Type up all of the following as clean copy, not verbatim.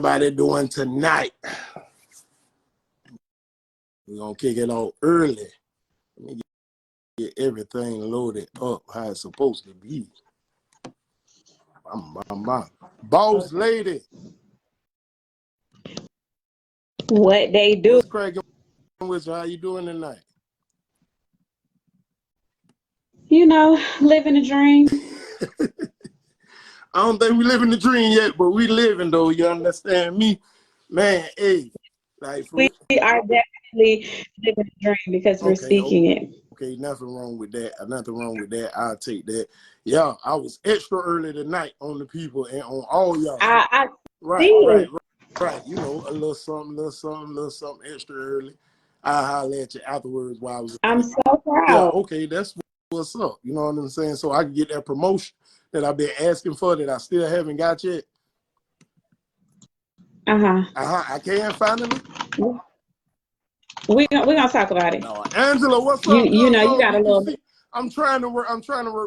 everybody doing tonight? We're going to kick it off early. Let me get everything loaded up how it's supposed to be. Boss lady. What they do. What's cracking with you? How you doing tonight? You know, living a dream. I don't think we living the dream yet, but we living though. You understand me? Man, hey. Like We are definitely living a dream because we're speaking it. Okay, nothing wrong with that. Nothing wrong with that. I'll take that. Yeah, I was extra early tonight on the people and on all y'all. Right. You know, a little something extra early. I'll holler at you afterwards while I was. I'm so proud. Yeah, okay, that's what's up. You know what I'm saying? So I can get that promotion that I've been asking for that I still haven't got yet. I can't finally. We're gonna talk about it. No, Angela, what's up? You know, you got a little. I'm trying to work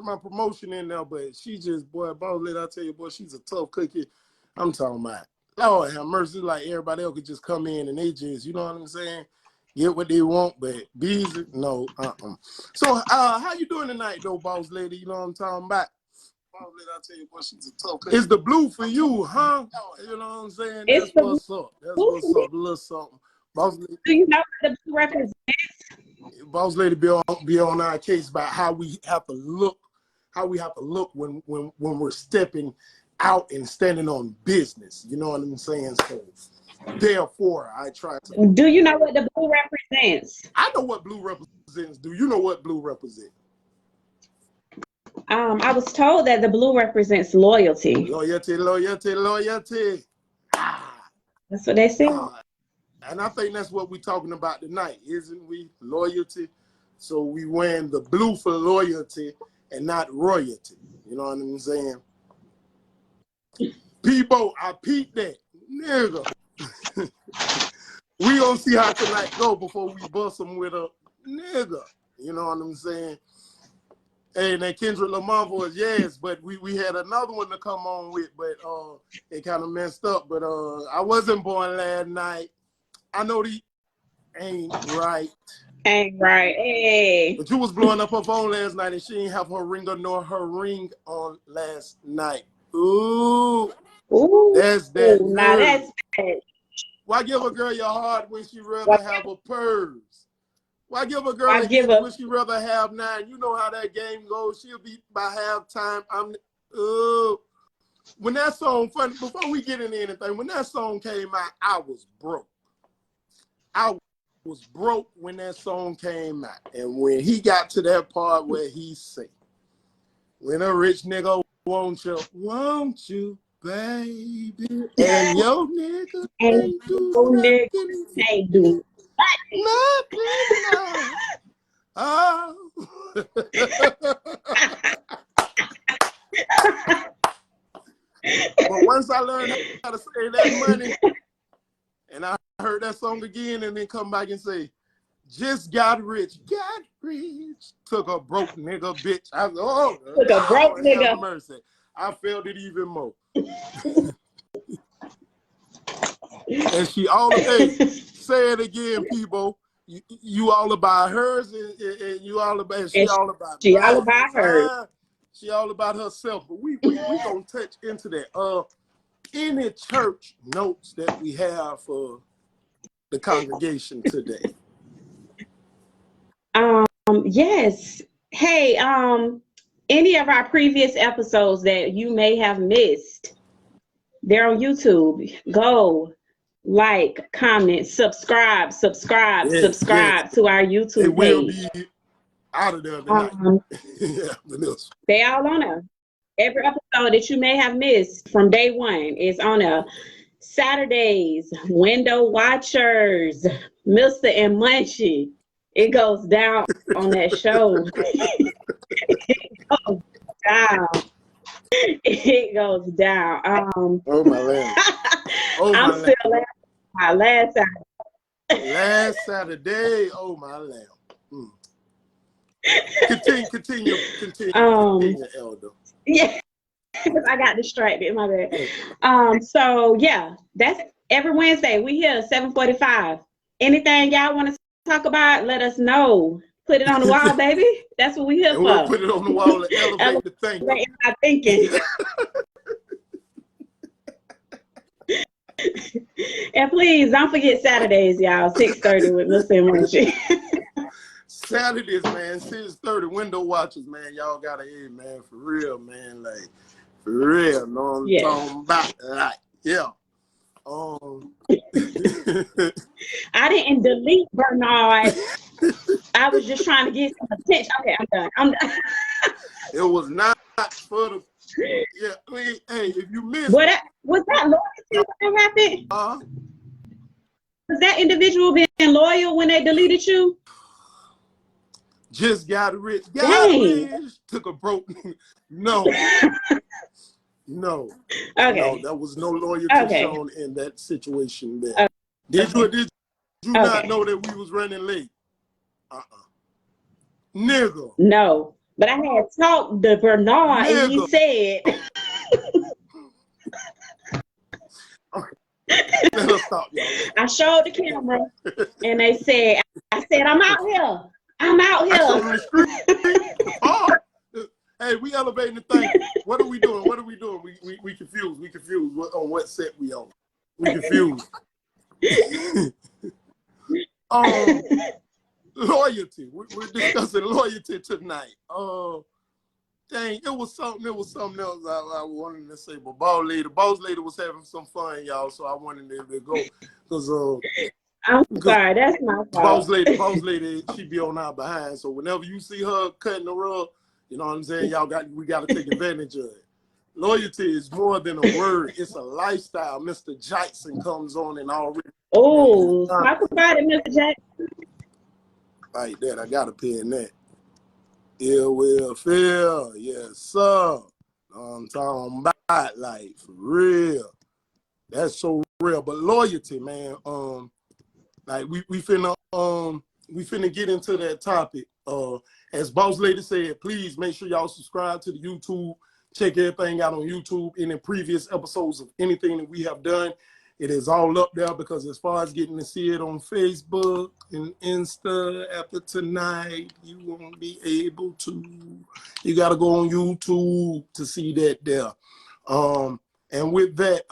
my promotion in there, but she just, boy, boss lady, I tell you, boy, she's a tough cookie. I'm talking about, Lord have mercy, like everybody else could just come in and they just, you know what I'm saying, get what they want, but BEZZY, no, So, how you doing tonight, though, boss lady? You know what I'm talking about? Boss lady, I tell you, boy, she's a tough cookie. It's the blue for you, huh? You know what I'm saying? That's what's up. That's what's up. A little something. Boss lady, do you know what the blue represents? Boss lady be on our case about how we have to look, when we're stepping out and standing on business. You know what I'm saying? So therefore I try to. Do you know what the blue represents? I know what blue represents. Do you know what blue represents? I was told that the blue represents loyalty. Loyalty. That's what they said. And I think that's what we're talking about tonight, isn't we? Loyalty. So we wearing the blue for loyalty and not royalty. You know what I'm saying? PEBBO, I peeped that. Nigga. We gonna see how tonight go before we bust them with a nigga. You know what I'm saying? And that Kendrick Lamar voice, yes, but we had another one to come on with, but it kind of messed up. But I wasn't born last night. I know the ain't right. Ain't right. Hey. But you was blowing up her phone last night and she ain't have her ringer nor her ring on last night. Ooh. That's that. Now that's bad. Why give a girl your heart when she rather have a purse? Why give a girl a gift when she rather have 9? You know how that game goes. She'll be by halftime. When that song, before we get into anything, when that song came out, I was broke. I was broke when that song came out. And when he got to that part where he said, when a rich nigga won't you, baby? And your nigga ain't do nothing. Oh. But once I learned how to say that money, and I heard that song again and then come back and say, just got rich, took a broke nigga, bitch. I was, took a broke nigga. Have mercy. I felt it even more. And she all say it again, people. You all about hers and you all about she all about she all about hers. She all about herself. But we gonna touch into that. Any church notes that we have for the congregation today? Yes. Hey, any of our previous episodes that you may have missed, they're on YouTube. Go like, comment, subscribe to our YouTube it will page. Be out of there tonight. They all on there. Every episode that you may have missed from day one is on a Saturdays, Window Watchers, Mr. and Munchie. It goes down on that show. It goes down. It goes down. Oh my land. I'm still laughing. Last Saturday. Oh my land. Continue, Elder. Yeah. I got distracted, my bad. So yeah, that's every Wednesday. We here 7:45. Anything y'all want to talk about, let us know. Put it on the wall, baby. That's what we here And for. we'll put it on the wall and elevate the thinking. My thinking. And please don't forget Saturdays, y'all. 6:30 with Mr. and Munchie. Saturdays, man, 6:30. Window watchers, man. Y'all gotta hear, man. For real, man. Like, for real. Know what I'm talking about? Like, yeah. I didn't delete Bernard. I was just trying to get some attention. Okay, I'm done. It was not for the. Yeah, I mean, hey, if you missed. Was that loyalty when that happened? Was that individual being loyal when they deleted you? Just got rich. Got rich. Took a broke. No. No. Okay. No, there was no loyalty shown in that situation there. Did you not know that we was running late? Nigga. No. But I had talked to Bernard and he said. Let us stop, y'all. I showed the camera and they said, I said, I'm out here. I'm out here. Hey, we elevating the thing. What are we doing? What are we doing? We confused. We confused on what set we on. We confused. Loyalty. We're discussing loyalty tonight. Dang, it was something else I wanted to say, but boss lady was having some fun, y'all. So I wanted to go because I'm sorry, that's my fault. Boss lady, she be on our behind. So whenever you see her cutting the rug, you know what I'm saying? We got to take advantage of it. Loyalty is more than a word; it's a lifestyle. Mr. Jackson comes on and already. Oh, talk about it, Mr. Jackson. Like that, I got to pin that. It will feel, yes, sir. I'm talking about, like, for real. That's so real. But loyalty, man. Like we finna get into that topic. As Boss Lady said, please make sure y'all subscribe to the YouTube. Check everything out on YouTube. Any previous episodes of anything that we have done, it is all up there, because as far as getting to see it on Facebook and Insta after tonight, you won't be able to. You got to go on YouTube to see that there. And with that,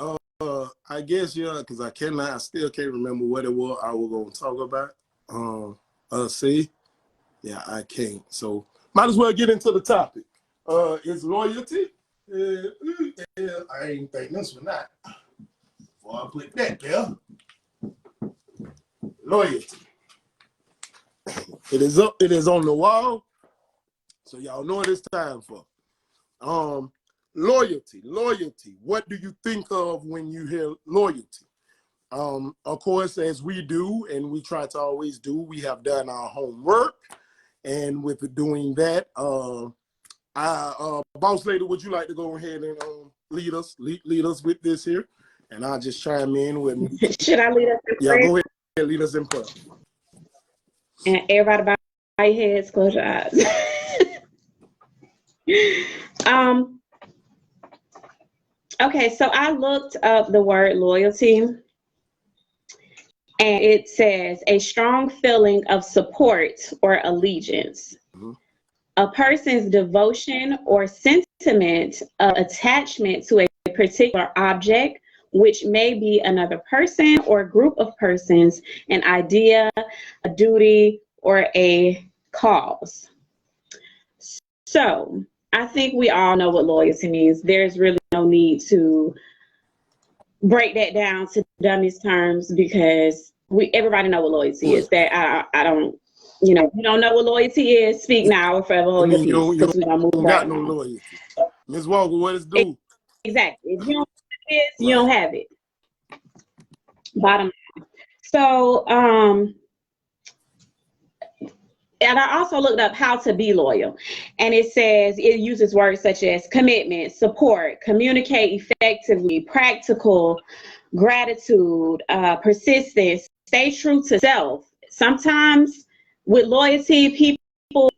I guess, yeah, because I still can't remember what it was I was going to talk about. See? Yeah, I can't. So might as well get into the topic. Is loyalty? I ain't think this one not. Before I put that there. Loyalty. It is up. It is on the wall. So y'all know what it's time for. Loyalty. What do you think of when you hear loyalty? Of course, as we do, and we try to always do, we have done our homework. And with doing that, Boss Lady, would you like to go ahead and lead us with this here? And I'll just chime in with me. Should I lead us in prayer? Yeah, go ahead and lead us in prayer. And everybody bow your heads, close your eyes. Okay, so I looked up the word loyalty, and it says a strong feeling of support or allegiance. Mm-hmm. A person's devotion or sentiment of attachment to a particular object, which may be another person or group of persons, an idea, a duty, or a cause. So I think we all know what loyalty means. There's really no need to break that down to dummies terms, because everybody know what loyalty is. That I don't, you don't know what loyalty is, speak now or forever hold your peace. You don't got no loyalty. Ms. Walker, what is due? Exactly. If you don't have this, you don't have it. Bottom line. So, and I also looked up how to be loyal, and it says it uses words such as commitment, support, communicate effectively, practical, gratitude, persistence, stay true to self. Sometimes with loyalty, people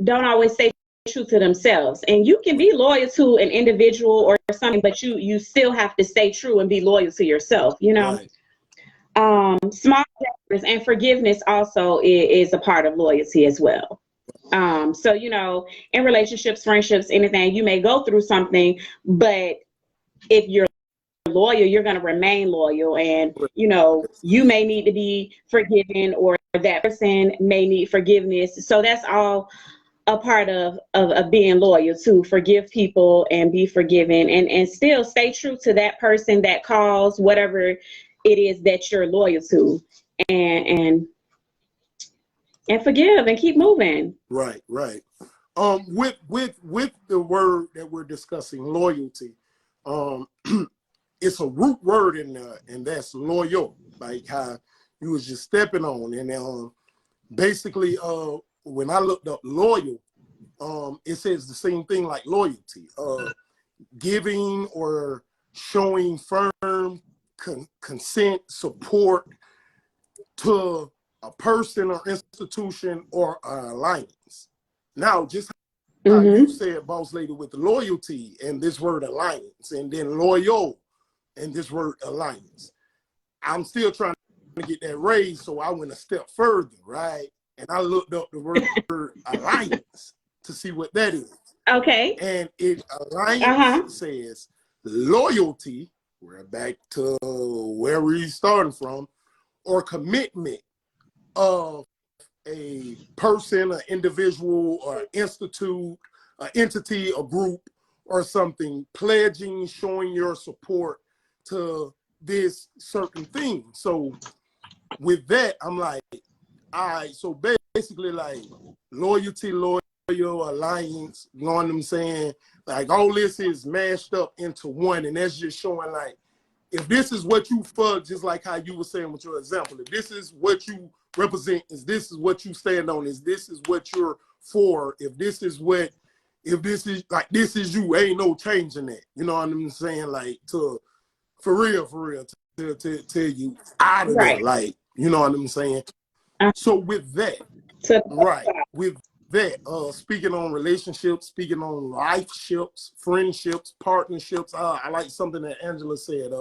don't always stay true to themselves. And you can be loyal to an individual or something, but you still have to stay true and be loyal to yourself, you know. Small gestures and forgiveness also is a part of loyalty as well. So, you know, in relationships, friendships, anything, you may go through something, but if you're loyal, you're going to remain loyal. And, you know, you may need to be forgiven, or that person may need forgiveness. So that's all a part of being loyal, to forgive people and be forgiven, and still stay true to that person, that cause, whatever it is that you're loyal to, and forgive and keep moving. Right. With the word that we're discussing, loyalty, it's a root word in there, and that's loyal, like how you was just stepping on. And basically, when I looked up loyal, it says the same thing like loyalty, giving or showing firm consent, support to a person or institution or an alliance. Now, just how you said, boss lady, with loyalty and this word alliance, and then loyal and this word alliance, I'm still trying to get that raised, so I went a step further, right? And I looked up the word alliance to see what that is. Okay. And it alliance says loyalty, we're back to where we're starting from, or commitment of a person, an individual, or institute, an entity, a group, or something, pledging, showing your support to this certain thing. So with that, I'm like, all right, so basically like loyalty, loyal, alliance, you know what I'm saying? Like all this is mashed up into one, and that's just showing like, if this is what you for, just like how you were saying with your example, if this is what you represent, is this is what you stand on, is this is what you're for, if this is what, if this is like, this is you, ain't no changing that. You know what I'm saying? Like for real, to tell you out of there, like, you know what I'm saying? So with that, with that, speaking on relationships, speaking on life ships, friendships, partnerships, I like something that Angela said,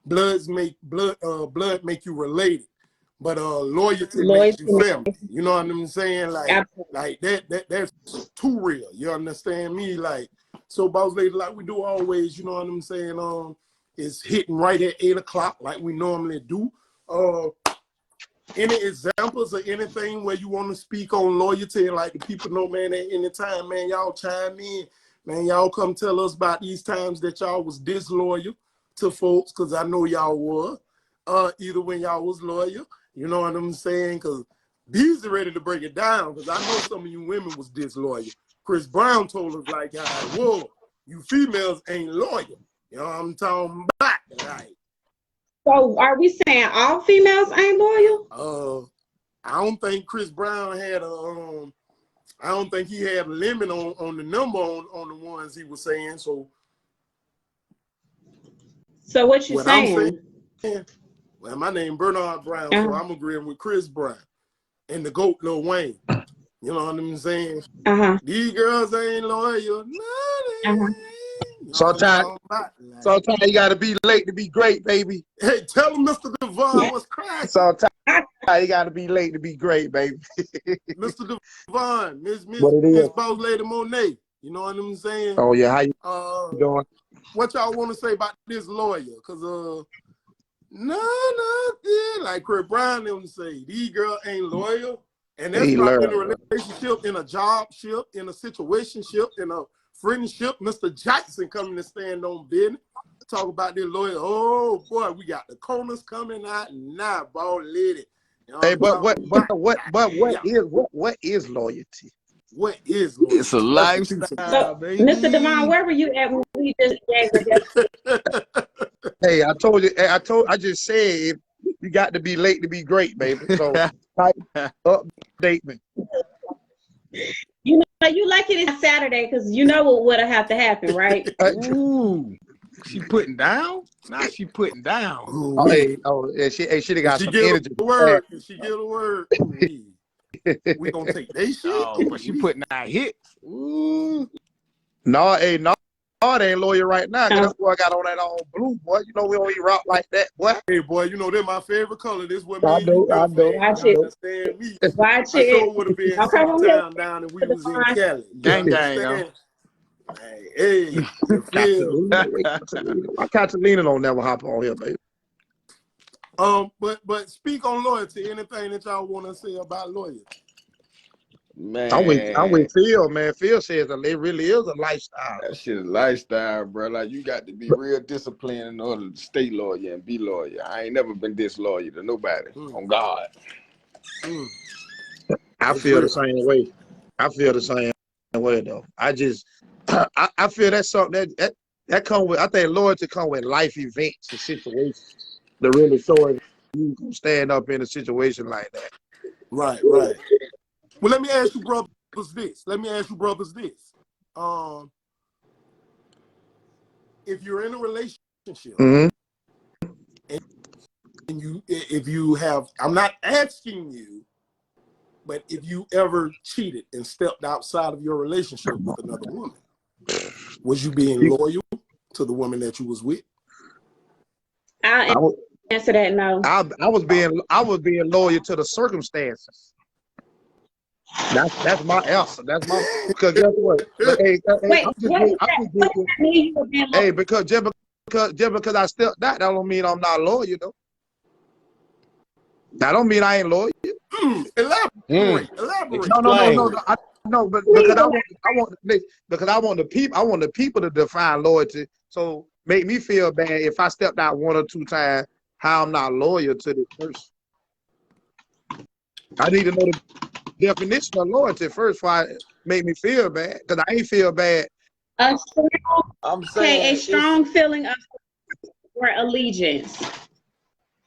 blood make you related, but loyalty makes you family. You know what I'm saying? Like that's too real. You understand me? Like, so boss lady, like we do always, you know what I'm saying? Is hitting right at 8 o'clock like we normally do. Any examples or anything where you want to speak on loyalty, and like the people know, man, at any time, man, y'all chime in, man, y'all come tell us about these times that y'all was disloyal to folks, because I know y'all were, either when y'all was loyal, you know what I'm saying? Because BEZZY ready to break it down, because I know some of you women was disloyal. Chris Brown told us like, whoa, you females ain't loyal. You know what I'm talking about? Right. So are we saying all females ain't loyal? I don't think Chris Brown had I don't think he had a limit on the number on the ones he was saying. So what you saying? Well, my name Bernard Brown, so I'm agreeing with Chris Brown and the GOAT Lil Wayne. You know what I'm saying? These girls ain't loyal. Sometimes you gotta be late to be great, baby. Hey, tell him Mr. Devon what's cracking. Sometimes you gotta be late to be great, baby. Mr. Devon, Miss Boss Lady Monae. You know what I'm saying? Oh yeah, how you doing? What y'all want to say about this lawyer? Cause like Chris Brown them say, these girls ain't loyal, and that's not in a relationship, in a job ship, in a situation ship, in a friendship. Mr. Jackson coming to stand on business. Talk about this lawyer. Oh boy, we got the corners coming out now, ball lady. You know, hey, what is loyalty? What is loyalty? It's a lifestyle, baby. Mr. Devon, where were you at when we just gave it? Hey, I just said you got to be late to be great, baby. So update me. You know, you like it is Saturday because you know what would have to happen, right? Ooh, she putting down? Now she putting down. She got some energy. She get a word. We gonna take that shit. Oh, but she putting out hits. Ooh. No, hey, no, it ain't loyal right now. Cause that boy got on that all blue, boy. You know we don't even rock like that, boy. Hey, boy, you know they're my favorite color. This what I me and you know. Watch it. understand me. Watch I it. sure would have been Okay, sometime down and we was in Cali. Gang, You gang, understand? Hey, you feel? My Catalina don't never hop on here, baby. But speak on loyalty. Anything that y'all want to say about loyalty? Man, I'm with Phil, man. Phil says that it really is a lifestyle. that shit is lifestyle, bro. Like you got to be real disciplined in order to stay loyal and be loyal. I ain't never been disloyal to nobody. On God. I feel the same way. I feel the same way though. I just I feel that's something that come with. I think loyalty come with life events and situations that really show if you can stand up in a situation like that. Right, right. Well, let me ask you brothers this. If you're in a relationship and if you have, I'm not asking you, but if you ever cheated and stepped outside of your relationship with another woman, was you being loyal to the woman that you was with? I'll answer that no. I was being loyal to the circumstances. That's my answer. That's my, because guess what? Because just because I stepped out, that don't mean I'm not loyal though. That don't mean I ain't loyal. Elaborate. No, but because I want the people to define loyalty. So make me feel bad if I stepped out one or two times, how I'm not loyal to this person. I need to know the definition of loyalty first before I make me feel bad, because I ain't feel bad. A strong feeling of or allegiance.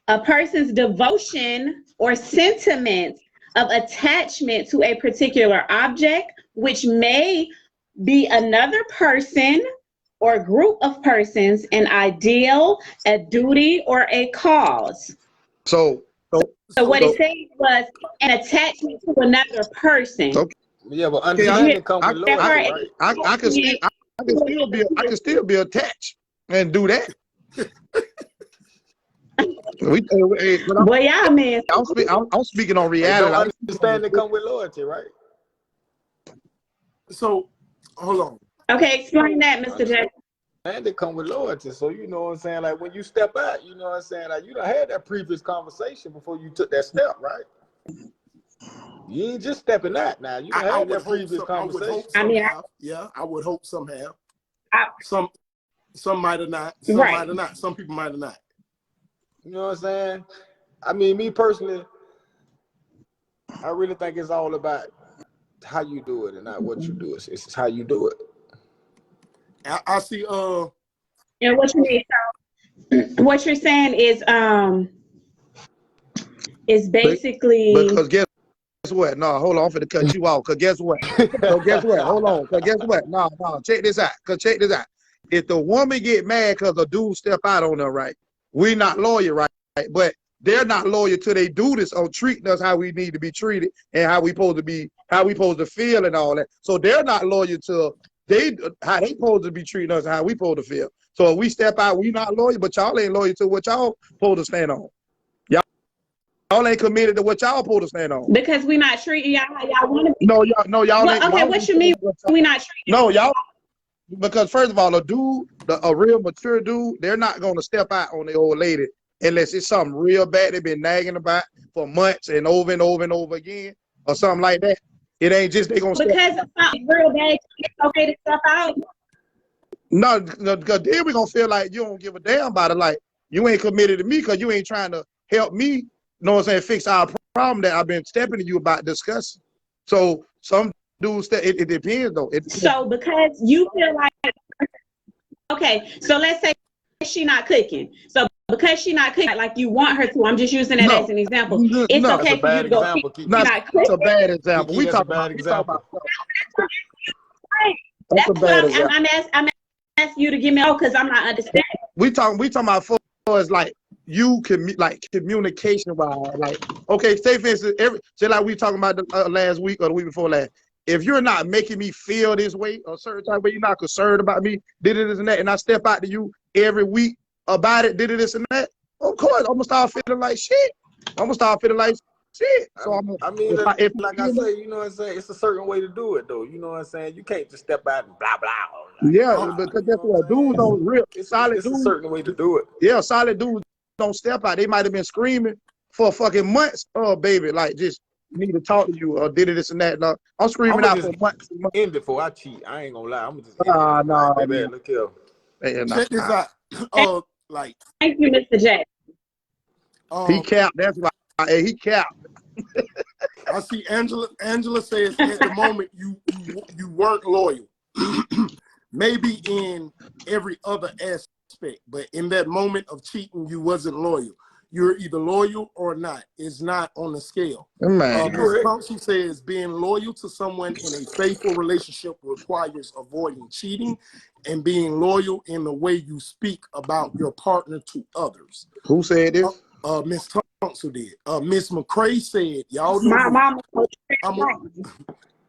A person's devotion or sentiment of attachment to a particular object, which may be another person or group of persons, an ideal, a duty, or a cause. So what it said was an attachment to another person. Okay. Yeah, but understanding comes with loyalty, right? I can still be attached and do that. Boy, y'all man. I'm speaking on reality. Understanding comes with loyalty, right? So hold on. Okay, explain that, Mr. J. And they come with loyalty. So you know what I'm saying? Like when you step out, you know what I'm saying? Like you done had that previous conversation before you took that step, right? You ain't just stepping out now. You done had that previous conversation. I would hope somehow. Some might have not. Some might have not. Some people might have not. You know what I'm saying? I mean, me personally, I really think it's all about how you do it and not what you do. It's how you do it. I see. And what you mean? So, what you're saying is basically because guess what? No, hold on, I'm finna cut you off. Cause guess what? Hold on. Cause guess what? No, check this out. If the woman get mad cause a dude step out on her, right? We not loyal, right? But they're not loyal till they do this on treating us how we need to be treated and how we supposed to feel and all that. So they're not loyal to how they supposed to be treating us, how we supposed to feel. So if we step out, we not loyal, but y'all ain't loyal to what y'all supposed to stand on. Y'all ain't committed to what y'all supposed to stand on. Because we not treating y'all how y'all want to be. No, y'all ain't. Okay, what you mean we not treating? No, y'all. Because first of all, a real mature dude, they're not gonna step out on the old lady unless it's something real bad they've been nagging about for months and over and over and over again, or something like that. It ain't just they gonna because it's something real bad. It's okay to step out. No, because then we gonna feel like you don't give a damn about it. Like you ain't committed to me because you ain't trying to help me. You know what I'm saying? Fix our problem that I've been stepping to you about discussing. So some dudes, it depends though. So because you feel like, okay, so let's say she not cooking. So because she not cooking like you want her to, I'm just using that as an example. It's okay for you to go. That's a bad example. We talk about example. That's what I'm asking you to give me. Because I'm not understanding. We talking about as like you can like communication wise. Like okay, say for instance, say like we talking about the, last week or the week before last. if you're not making me feel this way or certain type of way, you're not concerned about me, did it this and that, and I step out to you every week about it, did it this and that, of course, I'm gonna start feeling like shit. I'm gonna start feeling like shit. So like I say, you know what I'm saying? It's a certain way to do it, though. You know what I'm saying? You can't just step out and blah blah. Like, yeah, because that's what dudes don't real solid dudes. It's a certain way to do it. Yeah, solid dudes don't step out. They might have been screaming for fucking months. Oh, baby, like just need to talk to you or did it this and that. No, I'm screaming out for months. End before I cheat. I ain't gonna lie. I'm just baby, look here. Check this out. Like thank you, Mr. Jack. He capped. That's why he capped. I see Angela says at the moment you weren't loyal. Maybe in every other aspect, but in that moment of cheating, you wasn't loyal. You're either loyal or not. It's not on the scale. She says being loyal to someone in a faithful relationship requires avoiding cheating and being loyal in the way you speak about your partner to others. Who said this? Miss Thompson did. Miss McCray said, y'all know my mama.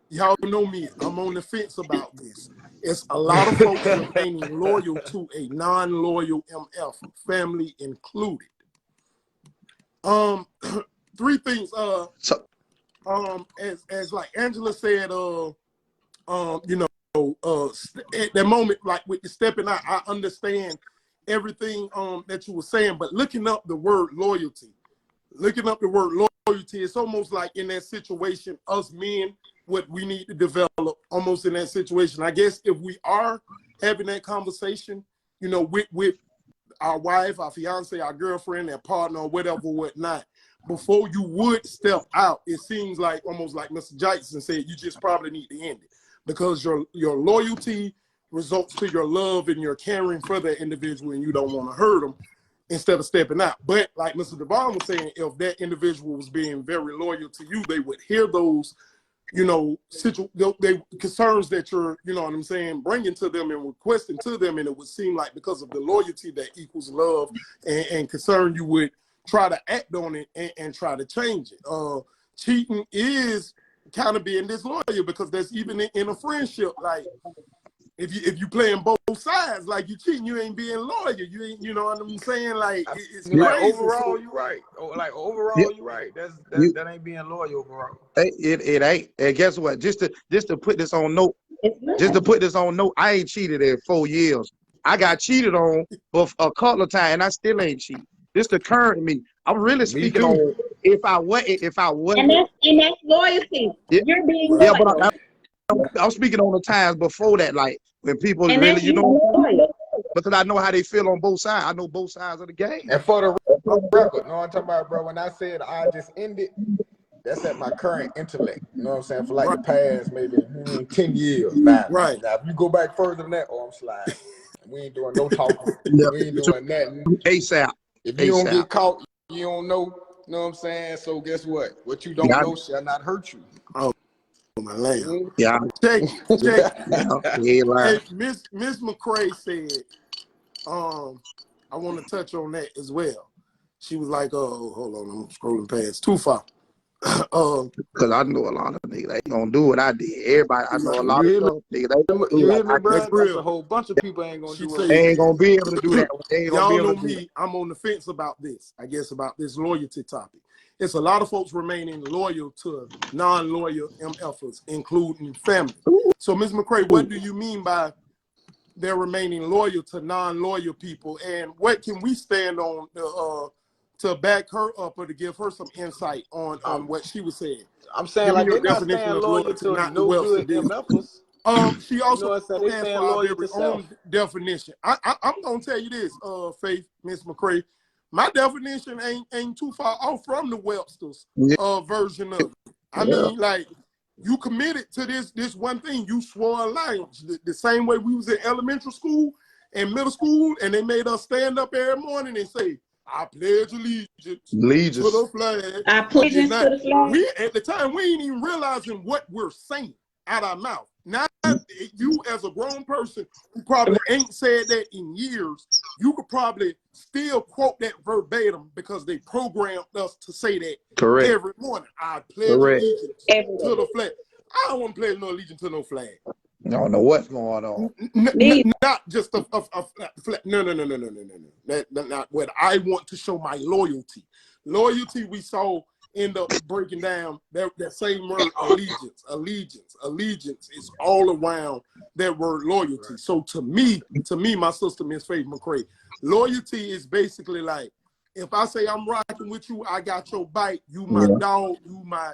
y'all know me. I'm on the fence about this. It's a lot of folks remaining loyal to a non-loyal MF, family included. Three things. As like Angela said, you know, at that moment, like with the stepping out, I understand everything that you were saying, but looking up the word loyalty, it's almost like in that situation, us men, what we need to develop almost in that situation. I guess if we are having that conversation, you know, with our wife, our fiance, our girlfriend, our partner, or whatever, whatnot, before you would step out, it seems like almost like Mr. Jackson said, you just probably need to end it because your loyalty results to your love and your caring for that individual, and you don't want to hurt them instead of stepping out. But like Mr. Devon was saying, if that individual was being very loyal to you, they would hear those, you know, concerns that you're, you know what I'm saying, bringing to them and requesting to them, and it would seem like because of the loyalty that equals love and concern, you would try to act on it and try to change it. Cheating is kind of being disloyal because that's even in a friendship, like if you playing both sides, like you cheating, you ain't being loyal. You ain't, you know what I'm saying? Like it's like crazy. Overall, you're right. Like overall, you're right. That ain't being loyal overall. It ain't. And guess what? Just to put this on note, I ain't cheated in 4 years. I got cheated on a couple of times, and I still ain't cheated. This the current me. I'm really speaking on if I wasn't. And that's loyalty. Yeah. You're being loyal. Yeah, but I'm speaking on the times before that, like when people and really, you know, because I know how they feel on both sides. I know both sides of the game. And for the record, no, I'm talking about, bro, when I said I just ended, that's at my current intellect. You know what I'm saying? For like the past maybe 10 years. Now, if you go back further than that, I'm sliding. We ain't doing no talking. We ain't doing nothing. ASAP. If you don't get caught, you don't know. You know what I'm saying? So guess what? What you don't know shall not hurt you. Oh, my lamb. Yeah. Check. Hey, Miss McCray said, I want to touch on that as well. She was like, oh, hold on, I'm scrolling past too far. Because I know a lot of niggas ain't gonna do what I did. Everybody, I know a lot of niggas ain't gonna do you what hear me, bro? That's a whole bunch of people ain't gonna do it. They ain't gonna be able to do that. Y'all know me. I'm on the fence about this. I guess about this loyalty topic. It's a lot of folks remaining loyal to non-loyal MFers, including family. So, Ms. McCray, what do you mean by they're remaining loyal to non-loyal people, and what can we stand on to back her up or to give her some insight on what she was saying? I'm saying like they're not staying loyal to no good MFers. She also asked for our very own definition. I'm gonna tell you this, Faith, Miss McCray. My definition ain't too far off from the Webster's version of it. I mean, like, you committed to this one thing. You swore alliance. The same way we was in elementary school and middle school, and they made us stand up every morning and say, I pledge allegiance to the flag. I pledge allegiance to the flag. At the time, we ain't even realizing what we're saying out our mouth. Now, you as a grown person who probably ain't said that in years, you could probably still quote that verbatim because they programmed us to say that every morning. I pledge allegiance to the flag. I don't want to play no allegiance to no flag. I don't know what's going on. Not just a flag. No. That's not what I want to show my loyalty. Loyalty, we saw end up breaking down that same word, allegiance. Allegiance is all around that word loyalty. So to me, my sister, Miss Faith McCray, loyalty is basically like, if I say I'm rocking with you, I got your bite. You my dog. You my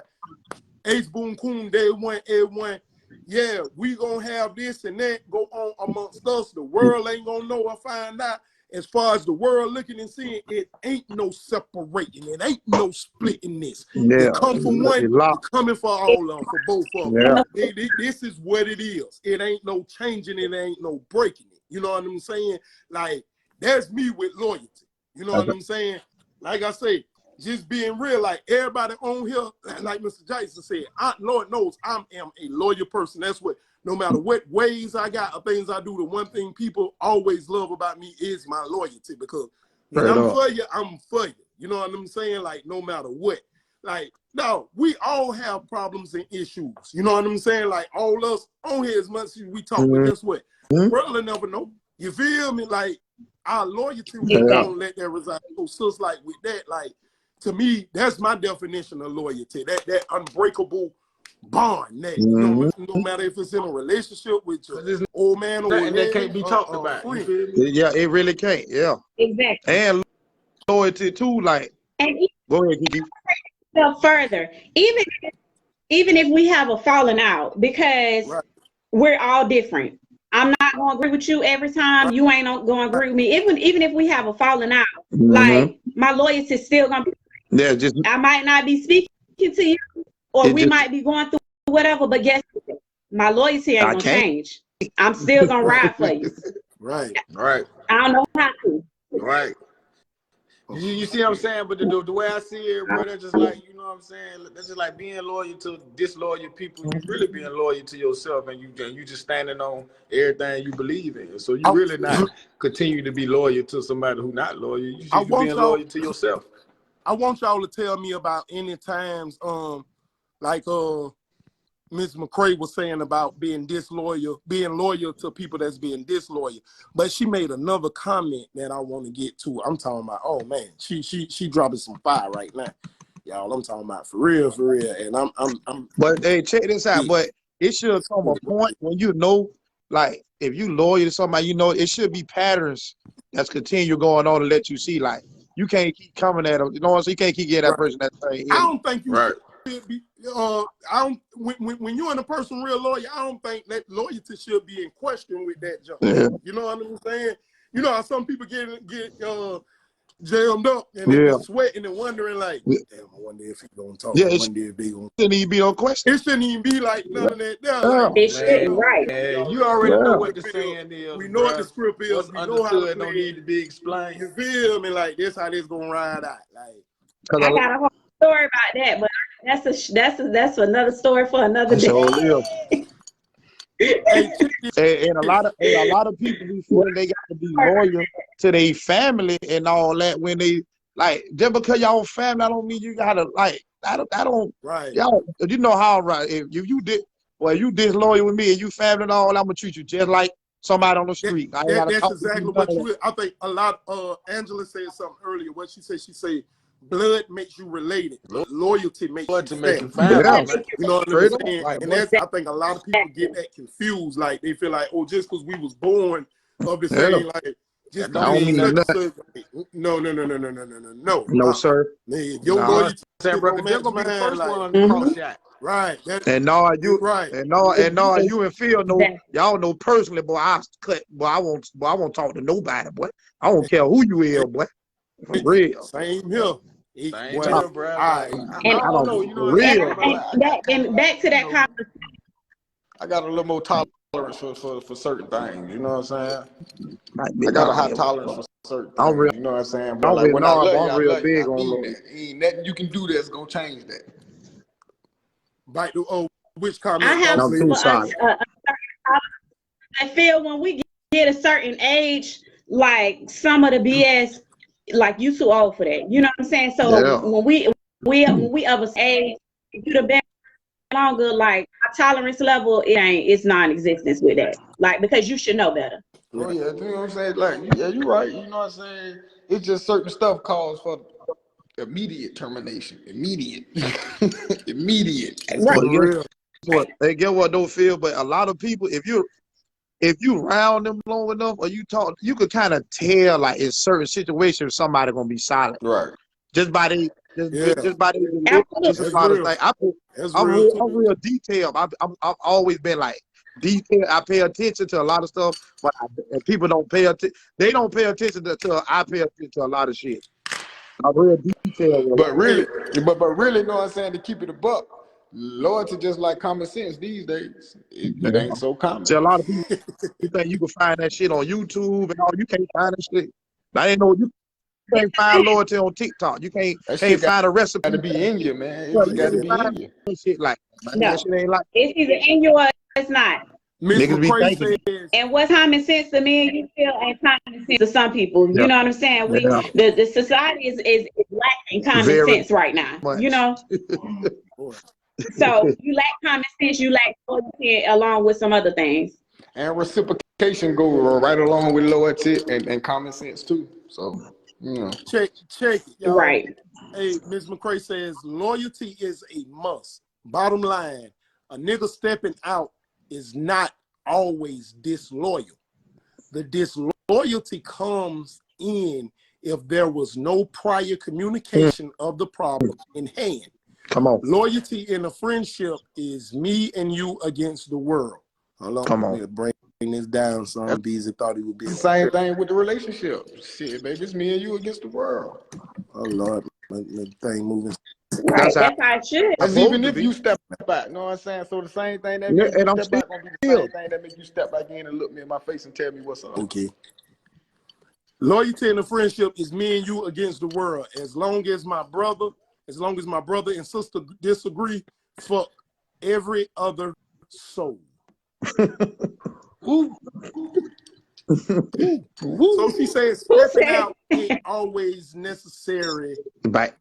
ace boom coon day one, everyone. Yeah, we gonna have this and that go on amongst us. The world ain't gonna know or find out. As far as the world looking and seeing, it ain't no separating. It ain't no splitting this. Yeah, it come from one, it's coming for all of them, for both of them. Yeah. This is what it is. It ain't no changing it, ain't no breaking it. You know what I'm saying? Like, that's me with loyalty. You know what I'm saying? Like I say, just being real, like everybody on here, like Mr. Jason said, Lord knows I am a loyal person. That's what, no matter what ways I got or things I do, the one thing people always love about me is my loyalty, because when I'm for you, I'm for you. You know what I'm saying? Like, no matter what. Like, no, we all have problems and issues. You know what I'm saying? Like, all us on here, as much as we talk, but guess what? The world will never know. You feel me? Like, our loyalty, we don't let that reside. So, sis, like, with that, like, to me, that's my definition of loyalty. That unbreakable bond. That no matter if it's in a relationship with your old man or that can't be talked about. Yeah, it really can't. Yeah, exactly. And loyalty too. Like, and go ahead, Kiki. Go further. Even if we have a falling out, because we're all different. I'm not going to agree with you every time. You ain't going to agree with me. Even if we have a falling out, like, my loyalty is still going to be. Yeah, just I might not be speaking to you, or we might be going through whatever, but guess what? My loyalty ain't gonna change. I'm still gonna ride for you. Right. I don't know how to. Right. You see what I'm saying? But the way I see it, bro, that's just like, you know what I'm saying? That's just like being loyal to disloyal people. You really being loyal to yourself, and you just standing on everything you believe in. So you really not continue to be loyal to somebody who not loyal. You should be being loyal to yourself. I want y'all to tell me about any times, like Ms. McCray was saying about being disloyal, being loyal to people that's being disloyal. But she made another comment that I want to get to. I'm talking about, oh man, she dropping some fire right now, y'all. I'm talking about for real, and I'm. But hey, check this out. But it should come a point when you know, like, if you loyal to somebody, you know, it should be patterns that's continue going on to let you see, like. You can't keep coming at them. You know what I'm saying? You can't keep getting that person that thing. I don't think you should be. I don't. When you're in a person real loyal, I don't think that loyalty should be in question with that jump. You know what I'm saying? You know how some people get jammed up and they be sweating and wondering, like, damn, I wonder if he's gonna talk. I wonder if they gonna. It shouldn't even be no question. It shouldn't even be like none of that. Like, it shouldn't, right? Man, you already know what the saying is. We know what the script is. What's we know how to don't need to be explained. You feel me? Like, this how this gonna ride out. Like, I got a whole story about that, but that's another story for another day. And a lot of people before they got to be loyal to their family and all that. When they, like, just because y'all family, I don't mean you gotta, like, I don't y'all, you know how, right? If you you disloyal with me and you family and all, I'm gonna treat you just like somebody on the street. That's exactly what you. I think a lot. Angela said something earlier. What she said, blood makes you related. Loyalty makes you family. You know what I'm saying? And that's, I think a lot of people get that confused. Like, they feel like, oh, just because we was born of the same, like, just no, sir. Man, your loyalty, right. And you and Phil know, y'all know personally, boy. I won't talk to nobody, boy. I don't care who you is, boy. For real. Same here. Bro. I don't know, you know what I'm saying? And back to that conversation. I got a little more tolerance for certain things, you know what I'm saying? I got a high tolerance for certain things, you know what I'm saying? But like, when I love you, I big on that. Ain't nothing you can do that's gonna change that. Back to which comment? I have I feel when we get a certain age, like, some of the BS, like, you too old for that. You know what I'm saying? So when we of a age, you the best longer, like our tolerance level, it's non-existence with that. Like, because you should know better. Oh yeah, you know what I'm saying? Like, yeah, you're right. You know what I'm saying? It's just certain stuff calls for immediate termination. Immediate. Immediate. Right. They get what don't feel, but a lot of people, if you round them long enough or you talk, you could kind of tell like in certain situations somebody gonna be silent. Right. Just by the just by Absolutely. just a lot of things. I'm real detailed. I've always been like detailed. I pay attention to a lot of stuff, but and people don't pay attention. They don't pay attention to I pay attention to a lot of shit. I'm real detailed. But really, you know what I'm saying, to keep it a buck, loyalty just like common sense these days. It ain't so common. See, a lot of people think you can find that shit on YouTube and all. You can't find that shit. I ain't know you can't find loyalty on TikTok. You can't find a recipe. Got to be in you, man. It got to be in you. Shit like no, that shit ain't like. It's either in you or it's not. Niggas be thinking. And what's common sense to me and you feel ain't common sense to some people. You know what I'm saying? The society is lacking common sense right now. Much. You know. So you lack common sense, you lack loyalty along with some other things. And reciprocation go right along with loyalty and common sense too. So, you know. Check it, y'all. Right. Hey, Ms. McCray says loyalty is a must. Bottom line, a nigga stepping out is not always disloyal. The disloyalty comes in if there was no prior communication of the problem in hand. Come on. Loyalty in a friendship is me and you against the world. Hold on. Come on. Bring this down. Son, BEZZY thought he would be. Same thing with the relationship. Shit, baby, it's me and you against the world. Oh Lord, my thing moving. Right, that's how it should. That's even if you step back, you know what I'm saying? So the same thing that makes you step back gonna be the same thing that makes you step back in and look me in my face and tell me what's up. Okay. Loyalty in a friendship is me and you against the world. As long as my brother and sister disagree, fuck every other soul. Woo. So she says stepping out ain't always necessary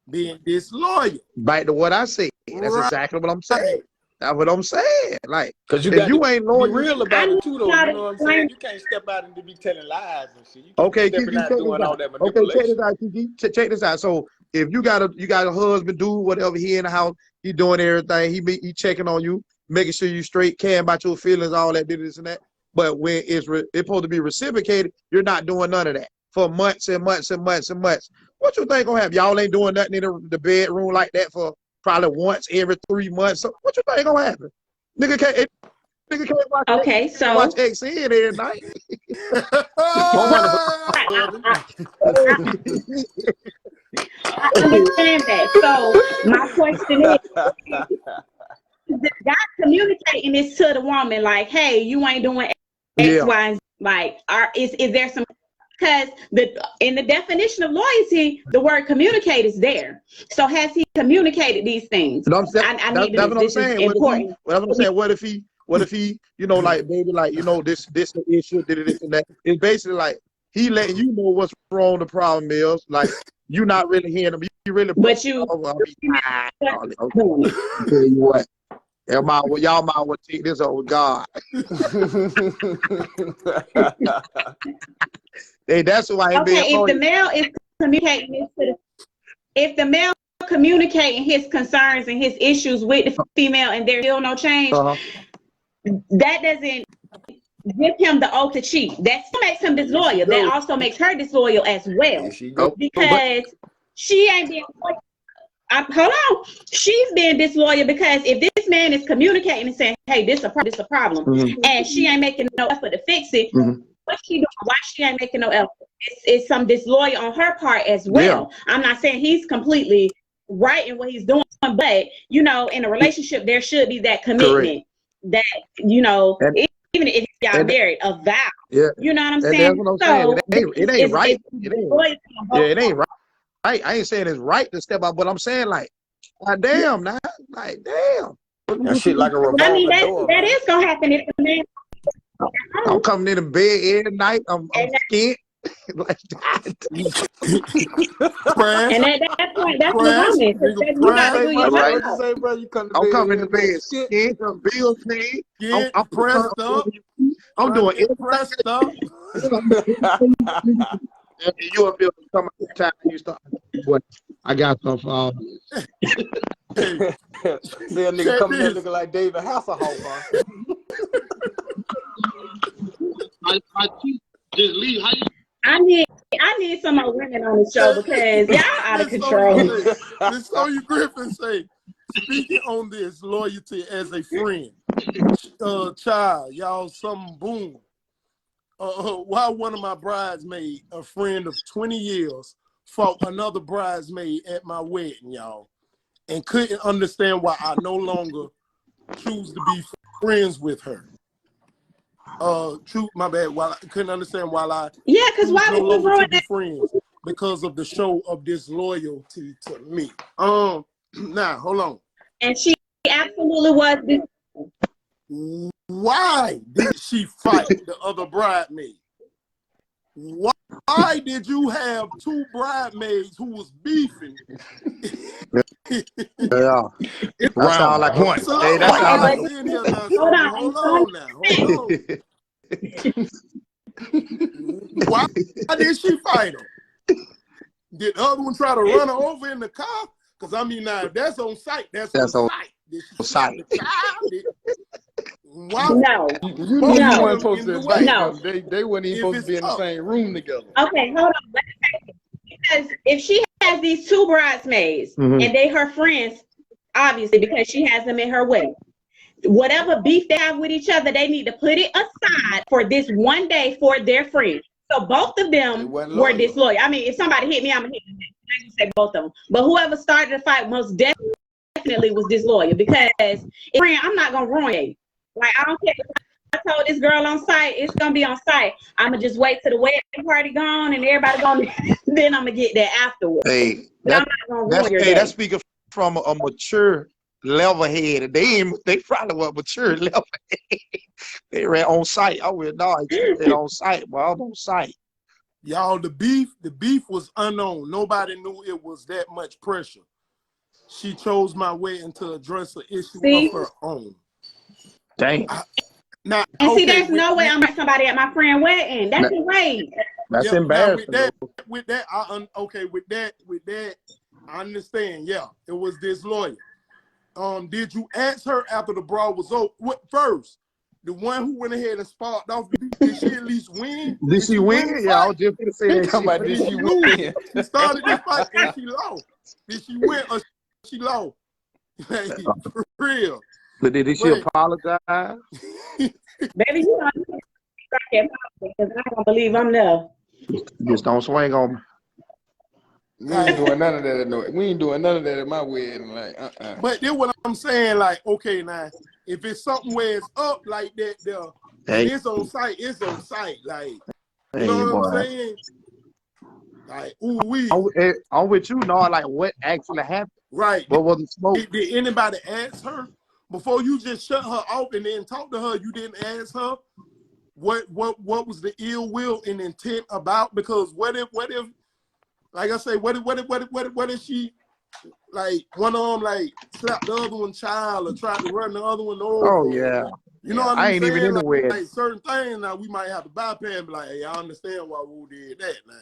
being disloyal. Back to what I say. That's exactly what I'm saying. That's what I'm saying. Like, because if you ain't loyal, be real about it too, though. You know what I'm saying? You can't step out and be telling lies and shit. You can't Kiki, out doing all that manipulation. Check this out, Kiki. Check this out. So if you got a husband, dude, whatever, he in the house, he doing everything, he checking on you, making sure you straight, caring about your feelings, all that, this and that. But when it's supposed to be reciprocated, you're not doing none of that for months and months and months and months. What you think gonna happen? Y'all ain't doing nothing in the bedroom like that for probably once every 3 months. So what you think gonna happen? Nigga can't watch. Okay, so watch XN every night. I understand that. So my question is God communicating this to the woman, like, hey, you ain't doing X, Y, and Z. Like, is there some, because in the definition of loyalty, the word communicate is there. So has he communicated these things? That's what I'm saying. What if he, you know, like, baby, like, you know, this issue, this and that. It's basically like he letting you know what's wrong, the problem is. Like, you not really hearing him. You really, but you. I'll tell you what. Y'all might well take this over God. Hey, that's why. Okay, if the male is communicating if the male communicating his concerns and his issues with the female, and there's still no change, that doesn't give him the oath to cheat. That makes him disloyal. That also makes her disloyal as well, because she ain't being. Hold on, she's being disloyal because if this man is communicating and saying, "Hey, this a problem," and she ain't making no effort to fix it, what's she doing? Why she ain't making no effort? It's some disloyal on her part as well. Yeah. I'm not saying he's completely right in what he's doing, but you know, in a relationship, there should be that commitment that, you know, even if y'all married, a vow. Yeah. You know what I'm saying? That's what I'm saying. It ain't right. It ain't right. I ain't saying it's right to step out, but I'm saying, like, damn, now, like, damn. That shit like a revolving door. That is gonna happen if the man. I'm coming in the bed every night. I'm scared. like that. And at that point, that's what I'm in. You got to do your right. job. Say, bro, you come to I'm bed coming to every day. bed, skin, bills paid. Get I'm pressed up. I'm doing Get pressed up. You up here come out the time you start. What I got some See a nigga coming there looking like David Hasselhoff, huh? Just leave. How you? I need some more women on the show because y'all out of control. This Sonya Griffin say, speaking on this loyalty as a friend, child, y'all, some boom. Why one of my bridesmaids, a friend of 20 years, fought another bridesmaid at my wedding, y'all, and couldn't understand why I no longer choose to be friends with her. My bad. While I couldn't understand why because why no would you longer ruin to be that? friends because of the show of disloyalty to me. Now hold on. And she absolutely was. Why did she fight the other bridemaid? Why did you have two bridemaids who was beefing? Yeah. That sound like one. So, Hey, that sound like in here now. Hold on now. Hold on. Why did she fight him? Did the other one try to run her over in the car? Because I mean, now if that's on site, that's on site. Did she slap the child? Why? No. You knew you weren't supposed to invite them. They weren't even supposed to be in the same room together. Okay, hold on. Because if she has these two bridesmaids and they her friends, obviously because she has them in her wedding, whatever beef they have with each other, they need to put it aside for this one day for their friends. So both of them were disloyal. I mean, if somebody hit me, I'm gonna hit them. I can say both of them. But whoever started the fight most definitely was disloyal because friend, I'm not gonna ruin it. Like I don't care. I told this girl on site, it's gonna be on site. I'ma just wait till the wedding party gone and everybody gonna then I'm gonna get there afterwards. Hey, but I'm not gonna ruin your day. That's speaking from a mature level head. They probably were mature level head. They ran on site. I went, no, they on site. Well, I'm on site. Y'all, the beef was unknown. Nobody knew it was that much pressure. She chose my wedding to address an issue of her own. Dang. Now, and see, there's no way I'm with somebody at my friend's wedding. That's the way. That's embarrassing. With that, I understand. Yeah, it was disloyal. Did you ask her after the brawl was over? What first? The one who went ahead and sparked off, did she at least win? Did she win? Yeah, I was just gonna say that. Did she lose? She started this fight and she lost. Did she win or she lost? Hey, for real. But did she apologize? Baby, you know, because I don't believe I'm there. Just don't swing on me. We ain't doing none of that. We ain't doing none of that at my wedding. Like, But then what I'm saying, like, okay, now if it's something where it's up like that, it's on site. It's on site. Like, you know what I'm saying? Like, I'm with you, no. Like, what actually happened? Right. What was the smoke? Did anybody ask her before you just shut her off and then talk to her? You didn't ask her what was the ill will and intent about? Because what if, like I say, what if she, like, one of them like slapped the other one child or tried to run the other one over? Oh yeah. You know what I'm saying? I ain't even in the wedding. Like certain things now we might have to bypass and be like, hey, I understand why Woo did that. Now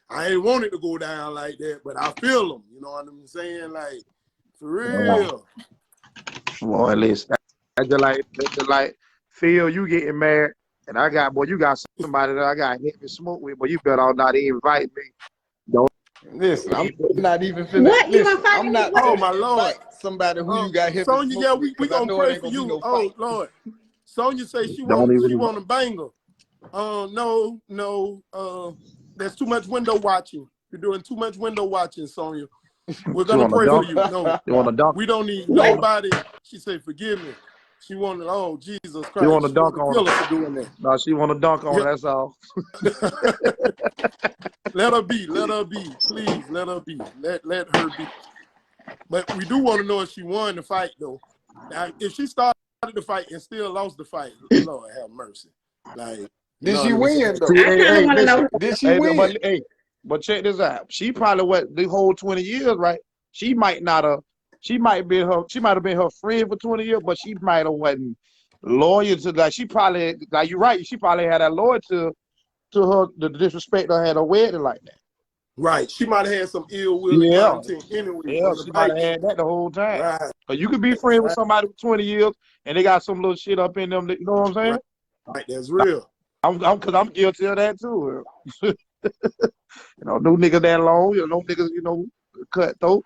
I ain't want it to go down like that, but I feel them. You know what I'm saying? Like, for real. Well, at least that's just like Phil, you getting married, and you got somebody that I got hit and smoke with, but you better all not invite me. Don't listen. I'm not even finna. What you gonna fight? I'm not. Oh my Lord! Somebody who you got hit. Sonya, yeah, we gonna pray for you. Oh Lord, Sonya say she want to bang her. No, there's too much window watching. You're doing too much window watching, Sonya. We're gonna pray for you. No, you want to dunk? We don't need nobody. She said, "Forgive me." She wanted. Oh Jesus Christ! You want to dunk on her? For doing that. No, she want to dunk on her. That's all. Let her be. Let her be. Please, let her be. Let her be. But we do want to know if she won the fight, though. Now, if she started the fight and still lost the fight, Lord have mercy. Like, Did she win though? I kind of want to know. Did she win? But check this out. She probably went the whole 20 years, right? She might have been her friend for 20 years, but she might have wasn't loyal to, like, she probably, like, you're right, she probably had that loyalty to her, the disrespect her at her wedding like that. Right. She might have had some ill will and content anyway. Yeah, she might have had that the whole time. Right. But you could be friends with somebody for 20 years and they got some little shit up in them, that, you know what I'm saying? Right, that's real. Cause I'm guilty of that too. You know, no niggas that long, you know, niggas, you know, cut throat.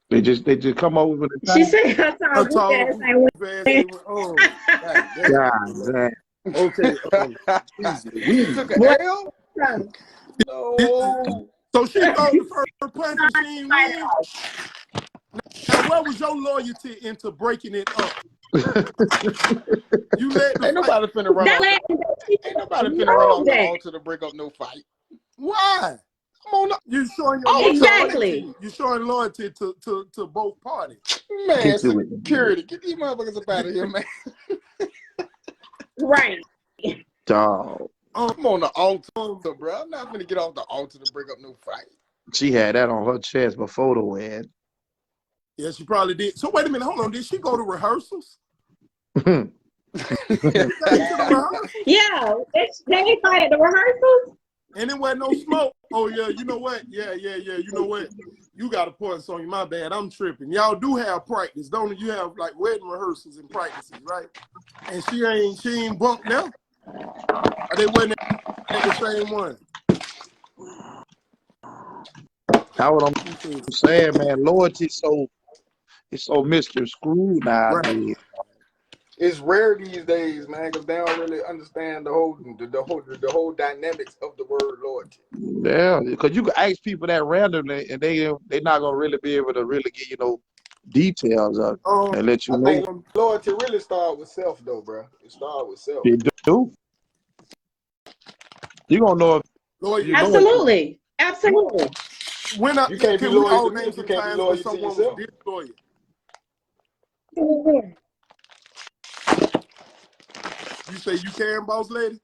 They just come over with the time. She said her tall ass ain't went. Oh, God. Okay. You took an L? No. So she thought the first punch and she ain't win. Now, where was your loyalty into breaking it up? You let Ain't nobody finna run on the altar to break up no fight. Why? Come on, you showing your exactly. You showing loyalty to both parties. Man, security, get these motherfuckers up out of here, man. Right. Dog. I'm on the altar, bro. I'm not gonna get off the altar to break up no fight. She had that on her chest before the win. Yeah, she probably did. So wait a minute, hold on. Did she go to rehearsals? Yeah, they fight at the rehearsals. And there wasn't no smoke. Oh yeah, you know what? Yeah. You know what? You got a point, Sonya. My bad. I'm tripping. Y'all do have practice, don't you? Have like wedding rehearsals and practices, right? And she ain't bumped now. Or they wasn't at the same one. That's what I'm saying, man. Loyalty it's so misconstrued nowadays. Right. It's rare these days, man, because they don't really understand the whole dynamics of the word loyalty. Yeah, because you can ask people that randomly, and they're not gonna really be able to really get, you know, details of it and let you know. I think loyalty really starts with self, though, bro. It starts with self. You do. You gonna know if loyalty. Absolutely. You can't be loyal to me if you can't be loyal to yourself. You say you can, boss lady?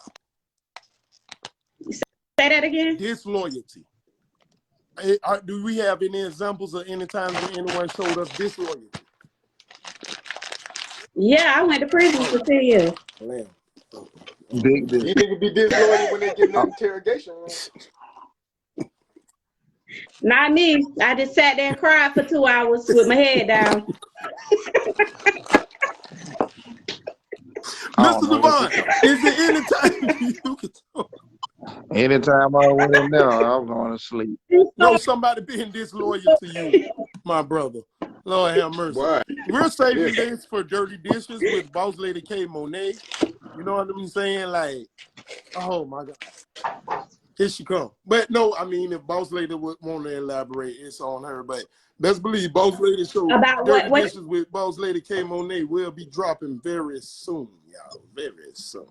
Say that again. Disloyalty. Do we have any examples of any times when anyone showed us disloyalty? Yeah, I went to prison for 10 years. big. You niggas be disloyal when they get in an interrogation room. Not me. I just sat there and cried for 2 hours with my head down. Mr. Devon, is there any time you can talk? Anytime I went in there, I'm going to sleep. No, somebody being disloyal to you, my brother. Lord have mercy. Right. We're saving this for Dirty Dishes with Boss Lady K. Monae. You know what I'm saying? Like, oh my God. Here she come. But no, I mean, if Boss Lady would want to elaborate, it's on her. But best believe Boss Lady show about Dirty what? Dishes with Boss Lady K. Monae will be dropping very soon, y'all. Very soon.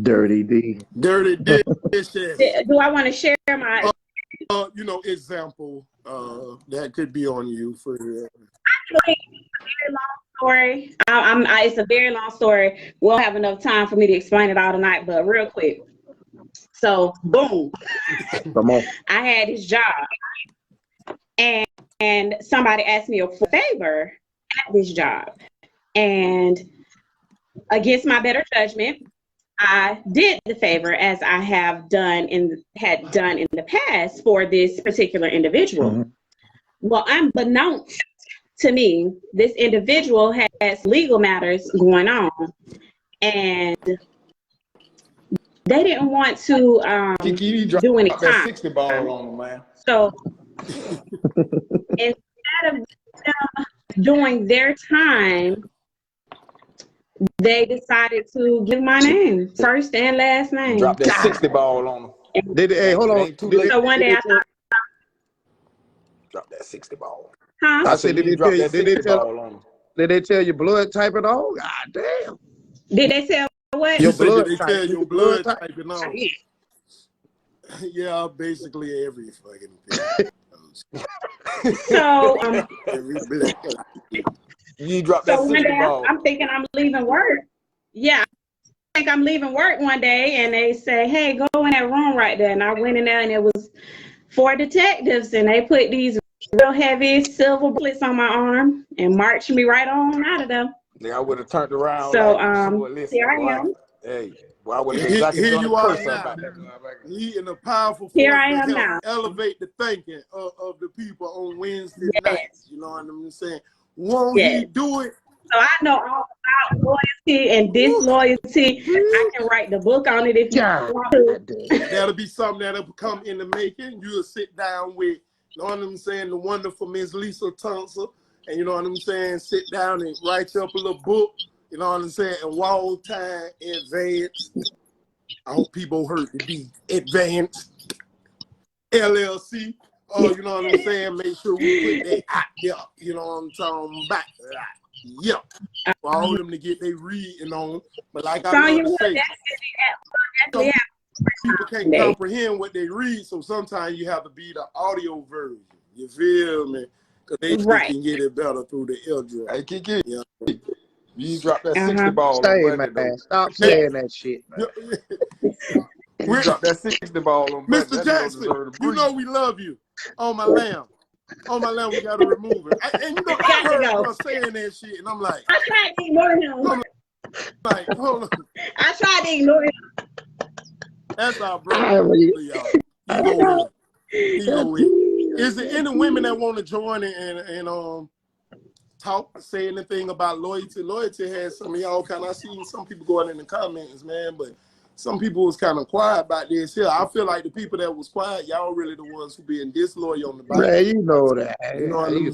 Dirty D. Dirty Dishes. Do I want to share my you know, example that could be on you for Actually, it's a very long story. It's a very long story. We'll have enough time for me to explain it all tonight, but real quick. So, boom. Come on. I had this job, and somebody asked me a favor at this job, and against my better judgment, I did the favor as I had done in the past for this particular individual. Mm-hmm. Well, unbeknownst to me, this individual has legal matters going on, and they didn't want to do any time. 60 ball on them, man. So instead of them doing their time, they decided to give my name, first and last name. Drop that 60 ball on them. Hey, hold on. So one day I thought, drop that 60 ball. huh? I said, did they tell you blood type at all? God damn. Did they say what? Your blood type. Tell your blood type and all. Yeah, basically every fucking thing. So you drop that 60 ball. I'm thinking I'm leaving work. Yeah, I'm think I'm leaving work one day and they say, hey, go in that room right there. And I went in there and it was 4 detectives and they put these real heavy silver bullets on my arm and marched me right on out of there. Yeah, I would have turned around. So like, listen, here I am. Hey, well, I would have exactly here you are curse now. about that. He in a powerful force Here I am to help now. elevate the thinking of the people on Wednesday Yes. nights. You know what I'm saying? Won't he do it? So I know all about loyalty and disloyalty. I can write the book on it if you want to. That'll be something that'll come in the making. You'll sit down with, you know what I'm saying, the wonderful Miss Lisa Thompson, and you know what I'm saying, sit down and write you up a little book, you know what I'm saying, and Wall Time Advanced. I hope people heard the D. Advanced LLC. You know what I'm saying? Make sure we put that out there. You know what I'm talking about? Yeah. For all of them to get their reading on. But like I love to say, people can't comprehend what they read, so sometimes you have to be the audio version. You feel me? Because they can get it better through the eardrum. Hey, Kiki. Yeah. You drop that 60 ball Say, on Monday, man. Stop saying that shit, man. You drop that 60 ball on Monday. Mr. Jackson, you know we love you. On my lamb. On my lamb, we got to remove it. And you know, I heard her saying that shit, and I'm like, I tried to ignore him. Like, hold on. I tried to ignore him. That's our brother, y'all. He go with. Is there any women that want to join and talk, say anything about loyalty? Loyalty has some of y'all kind of seen some people going in the comments, man, but some people was kind of quiet about this here. I feel like the people that was quiet, y'all really the ones who being disloyal on the Bible. Man, you know that. You know what I'm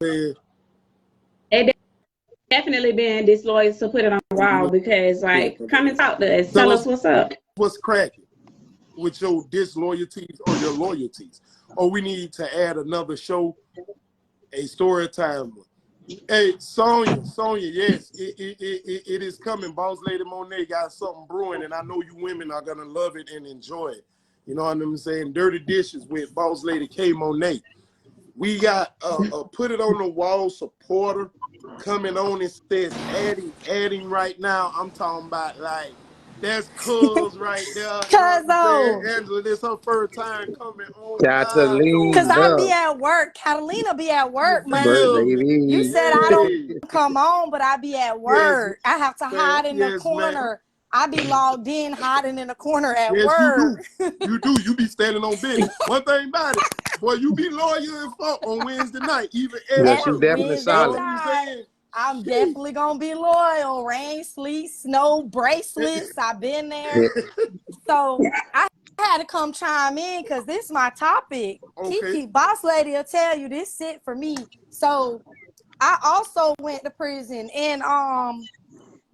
saying? They definitely being disloyal to put it on the wall because, like, come and talk to us. Tell us what's up. What's cracking with your disloyalties or your loyalties? Or we need to add another show, a story time. Hey, Sonya, yes, it is coming. Boss Lady Monae got something brewing, and I know you women are going to love it and enjoy it. You know what I'm saying? Dirty Dishes with Boss Lady K. Monae. We got a Put It On The Wall supporter coming on and says adding right now. I'm talking about like, that's Cuz right there. Cuz-o. Angela, this her first time coming on. Because I be at work. Catalina be at work, man. You said I don't come on, but I be at work. I have to hide in the corner. I be logged in, hiding in the corner at work. You do. You be standing on business. One thing about it, boy, you be loyal as fuck on Wednesday night, even at work. Definitely solid. I'm definitely gonna be loyal. Rain, sleet, snow, bracelets. I've been there. So I had to come chime in because this is my topic. Kiki, Boss Lady will tell you this it for me. So I also went to prison, and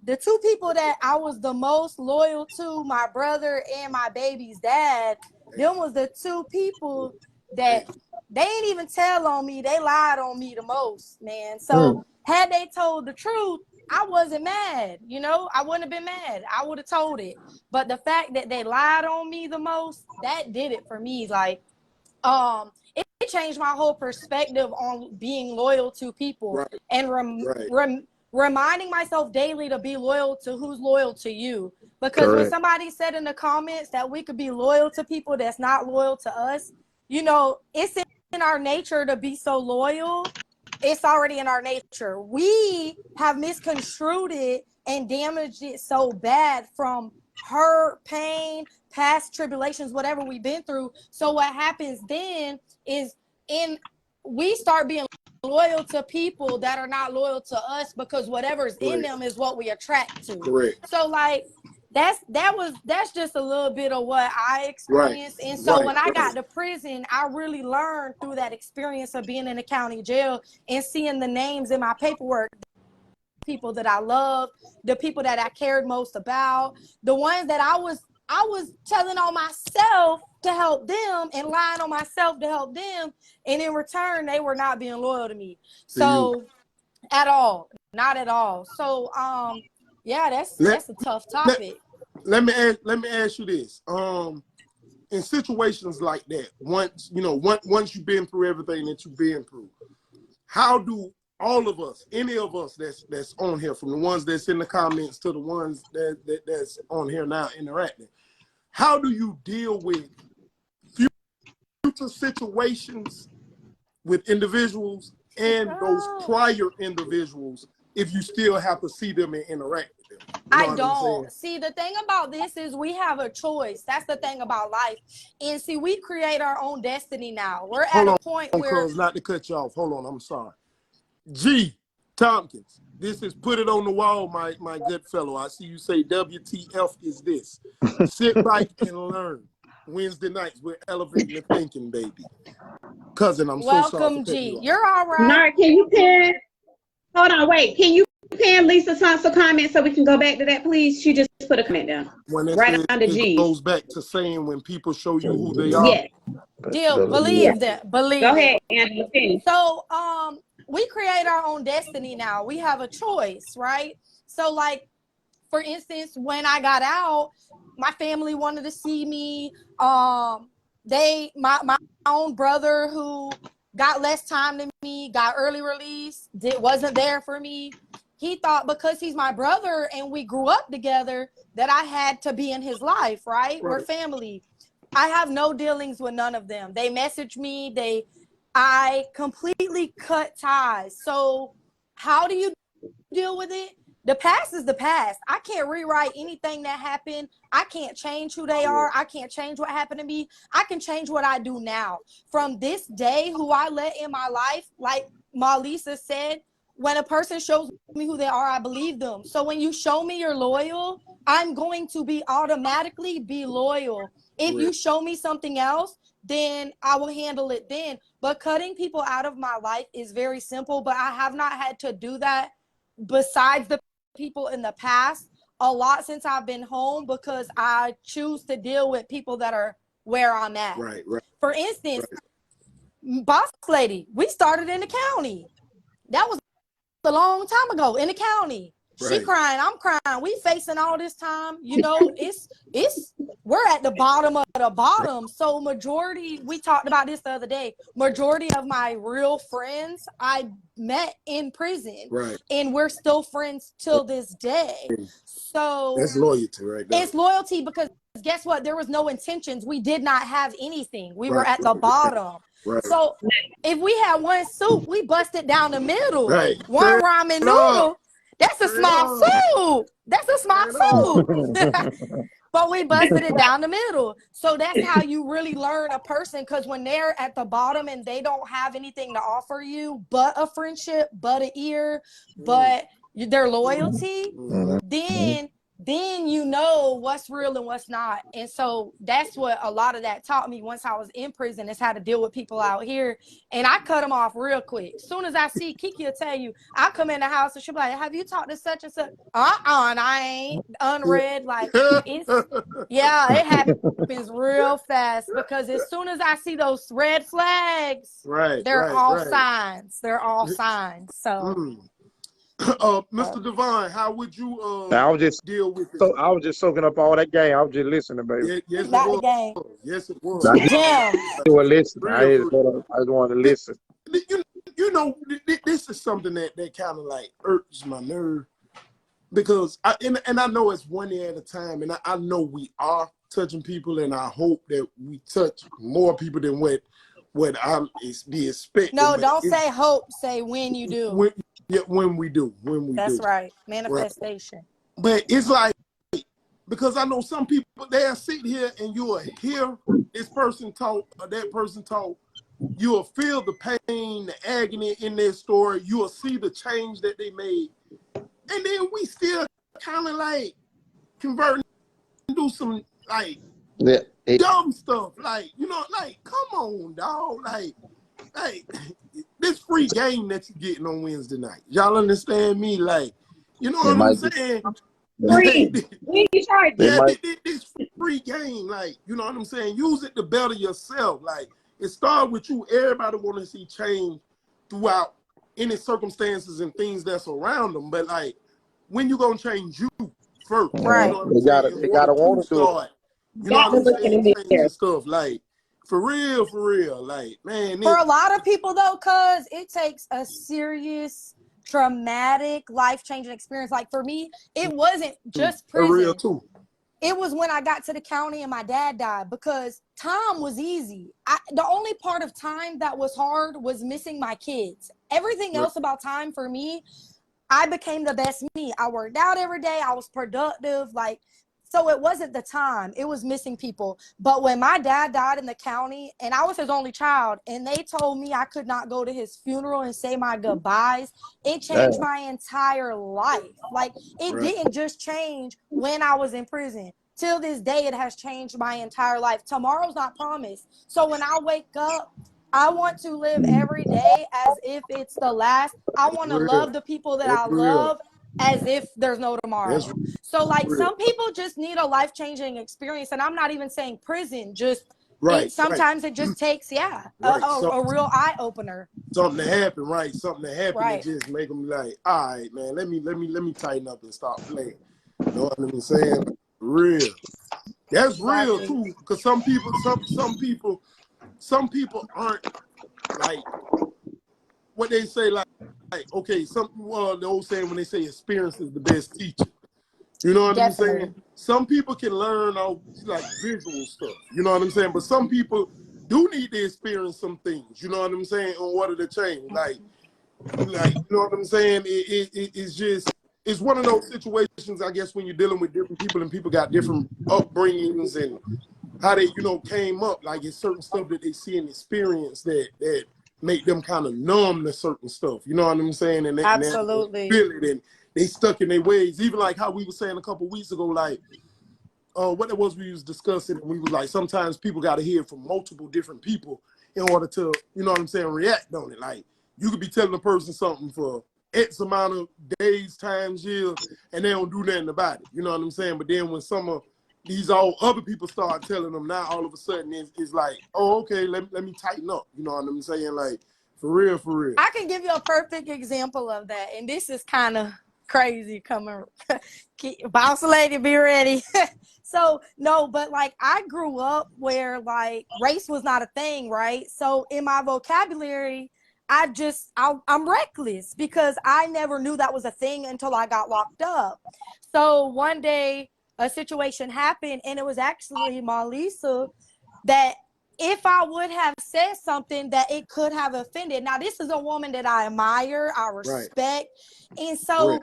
the two people that I was the most loyal to, my brother and my baby's dad, them was the two people that they ain't even tell on me. They lied on me the most, man. So had they told the truth, I wasn't mad. You know, I wouldn't have been mad. I would have told it. But the fact that they lied on me the most, that did it for me. Like, it changed my whole perspective on being loyal to people and reminding myself daily to be loyal to who's loyal to you. Because when somebody said in the comments that we could be loyal to people that's not loyal to us, you know, it's in our nature to be so loyal. It's already in our nature. We have misconstrued it and damaged it so bad from hurt, pain, past tribulations, whatever we've been through. So what happens then is we start being loyal to people that are not loyal to us because whatever's in them is what we attract to. So like that's just a little bit of what I experienced. And so when I got to prison, I really learned through that experience of being in the county jail and seeing the names in my paperwork, people that I loved, the people that I cared most about, the ones that I was telling on myself to help them and lying on myself to help them, and in return they were not being loyal to me. So at all, not at all. So yeah, that's a tough topic. Let me ask you this. In situations like that, once you've been through everything that you've been through, how do all of us, any of us that's on here, from the ones that's in the comments to the ones that's on here now interacting, how do you deal with future situations with individuals and those prior individuals if you still have to see them and interact with them? I don't. See, the thing about this is we have a choice. That's the thing about life. And see, we create our own destiny now. We're at a point where... Not to cut you off. Hold on, I'm sorry. G. Tompkins, this is put it on the wall, my good fellow. I see you say WTF is this. Sit back and learn. Wednesday nights, we're elevating the thinking, baby. Cousin, I'm so sorry. Welcome, G. You're all right. Nard, can you pin? Hold on, wait. Can you pin Lisa Sansa comment so we can go back to that, please? She just put a comment down. Right under G. It goes back to saying when people show you who they are. Yes. Deal, believe that. Believe. Go ahead, Angela. So, we create our own destiny now. We have a choice, right? So, like, for instance, when I got out, my family wanted to see me. My own brother, who got less time than me, got early release, wasn't there for me. He thought because he's my brother and we grew up together that I had to be in his life, right? We're family. I have no dealings with none of them. They message me. I completely cut ties. So how do you deal with it? The past is the past. I can't rewrite anything that happened. I can't change who they are. I can't change what happened to me. I can change what I do now. From this day, who I let in my life, like Malisa said, when a person shows me who they are, I believe them. So when you show me you're loyal, I'm going to automatically be loyal. If you show me something else, then I will handle it then. But cutting people out of my life is very simple, but I have not had to do that besides the people in the past a lot since I've been home, because I choose to deal with people that are where I'm at. Right. For instance, Boss Lady, we started in the county. That was a long time ago in the county. She crying, I'm crying. We facing all this time. You know, we're at the bottom of the bottom. So majority, we talked about this the other day, majority of my real friends I met in prison. Right. And we're still friends till this day. So that's loyalty right there. It's loyalty because guess what? There was no intentions. We did not have anything. We were at the bottom. Right. So if we had one soup, we busted down the middle. Right. One ramen noodle. That's a small soup. That's a small soup. But we busted it down the middle. So that's how you really learn a person, because when they're at the bottom and they don't have anything to offer you but a friendship, but an ear, but their loyalty, then you know what's real and what's not. And so that's what a lot of that taught me once I was in prison, is how to deal with people out here. And I cut them off real quick. As soon as I see, Kiki will tell you, I come in the house and she'll be like, have you talked to such and such? And I ain't unread. Like, it happens real fast, because as soon as I see those red flags, they're all signs. They're all signs. So. Mr. Devon, how would you deal with it? So I was just soaking up all that game. I was just listening, baby. Yes, it was. Yes, it was. You were listening. I just want to listen. You know, this is something that kind of like irks my nerve, because I know it's one day at a time, and I know we are touching people, and I hope that we touch more people than what I'm expecting. No, don't say hope. Say when you do. When we do. That's right. Manifestation. Right. But it's like, because I know some people, they'll sit here and you'll hear this person talk or that person talk. You'll feel the pain, the agony in their story. You'll see the change that they made. And then we still kind of like convert and do some like dumb stuff. Like, you know, like, come on, dog. Like, this free game that you're getting on Wednesday night. Y'all understand me? Like, you know what I'm saying? This free game, like, you know what I'm saying? Use it to better yourself. Like, it started with you. Everybody want to see change throughout any circumstances and things that's around them. But like, when you gonna change you first? Right. You know what I'm saying? They gotta want to do it. You know what I'm saying? Stuff like, For real. Like, man. For a lot of people, though, cuz it takes a serious, traumatic, life-changing experience. Like, for me, it wasn't just prison. For real, too. It was when I got to the county and my dad died, because time was easy. The only part of time that was hard was missing my kids. Everything else about time for me, I became the best me. I worked out every day. I was productive. Like, so it wasn't the time. It was missing people. But when my dad died in the county, and I was his only child, and they told me I could not go to his funeral and say my goodbyes, it changed my entire life. Like, it didn't just change when I was in prison. Till this day, it has changed my entire life. Tomorrow's not promised. So when I wake up, I want to live every day as if it's the last. I want to love the people that I love as if there's no tomorrow. So, like, some people just need a life-changing experience, and I'm not even saying prison. Just sometimes it just takes a real eye-opener. Something to happen, right? Something to happen and just make them like, all right, man, let me tighten up and stop playing. You know what I'm saying? Real. That's real too, because some people aren't like what they say, like okay, some the old saying when they say experience is the best teacher. You know what I'm saying? Some people can learn out like visual stuff. You know what I'm saying? But some people do need to experience some things. You know what I'm saying? In order to change, like you know what I'm saying? It's just. It's one of those situations, I guess, when you're dealing with different people and people got different upbringings and how they, you know, came up. Like, it's certain stuff that they see and experience that make them kind of numb to certain stuff. You know what I'm saying? And absolutely. And they feel it and they stuck in their ways. Even like how we were saying a couple of weeks ago, like, what it was we was discussing, and we was like, sometimes people got to hear from multiple different people in order to, you know what I'm saying, react on it. Like, you could be telling a person something for X amount of days, times, years, and they don't do nothing about it. You know what I'm saying? But then when some of these other people start telling them, now all of a sudden it's like, oh, okay, let me tighten up. You know what I'm saying? Like, for real. I can give you a perfect example of that, and this is kind of crazy coming. Boss lady, be ready. So, no, but like, I grew up where like race was not a thing, right? So in my vocabulary, I'm reckless because I never knew that was a thing until I got locked up. So one day a situation happened, and it was actually Malisa that if I would have said something that it could have offended. Now, this is a woman that I admire, I respect. And so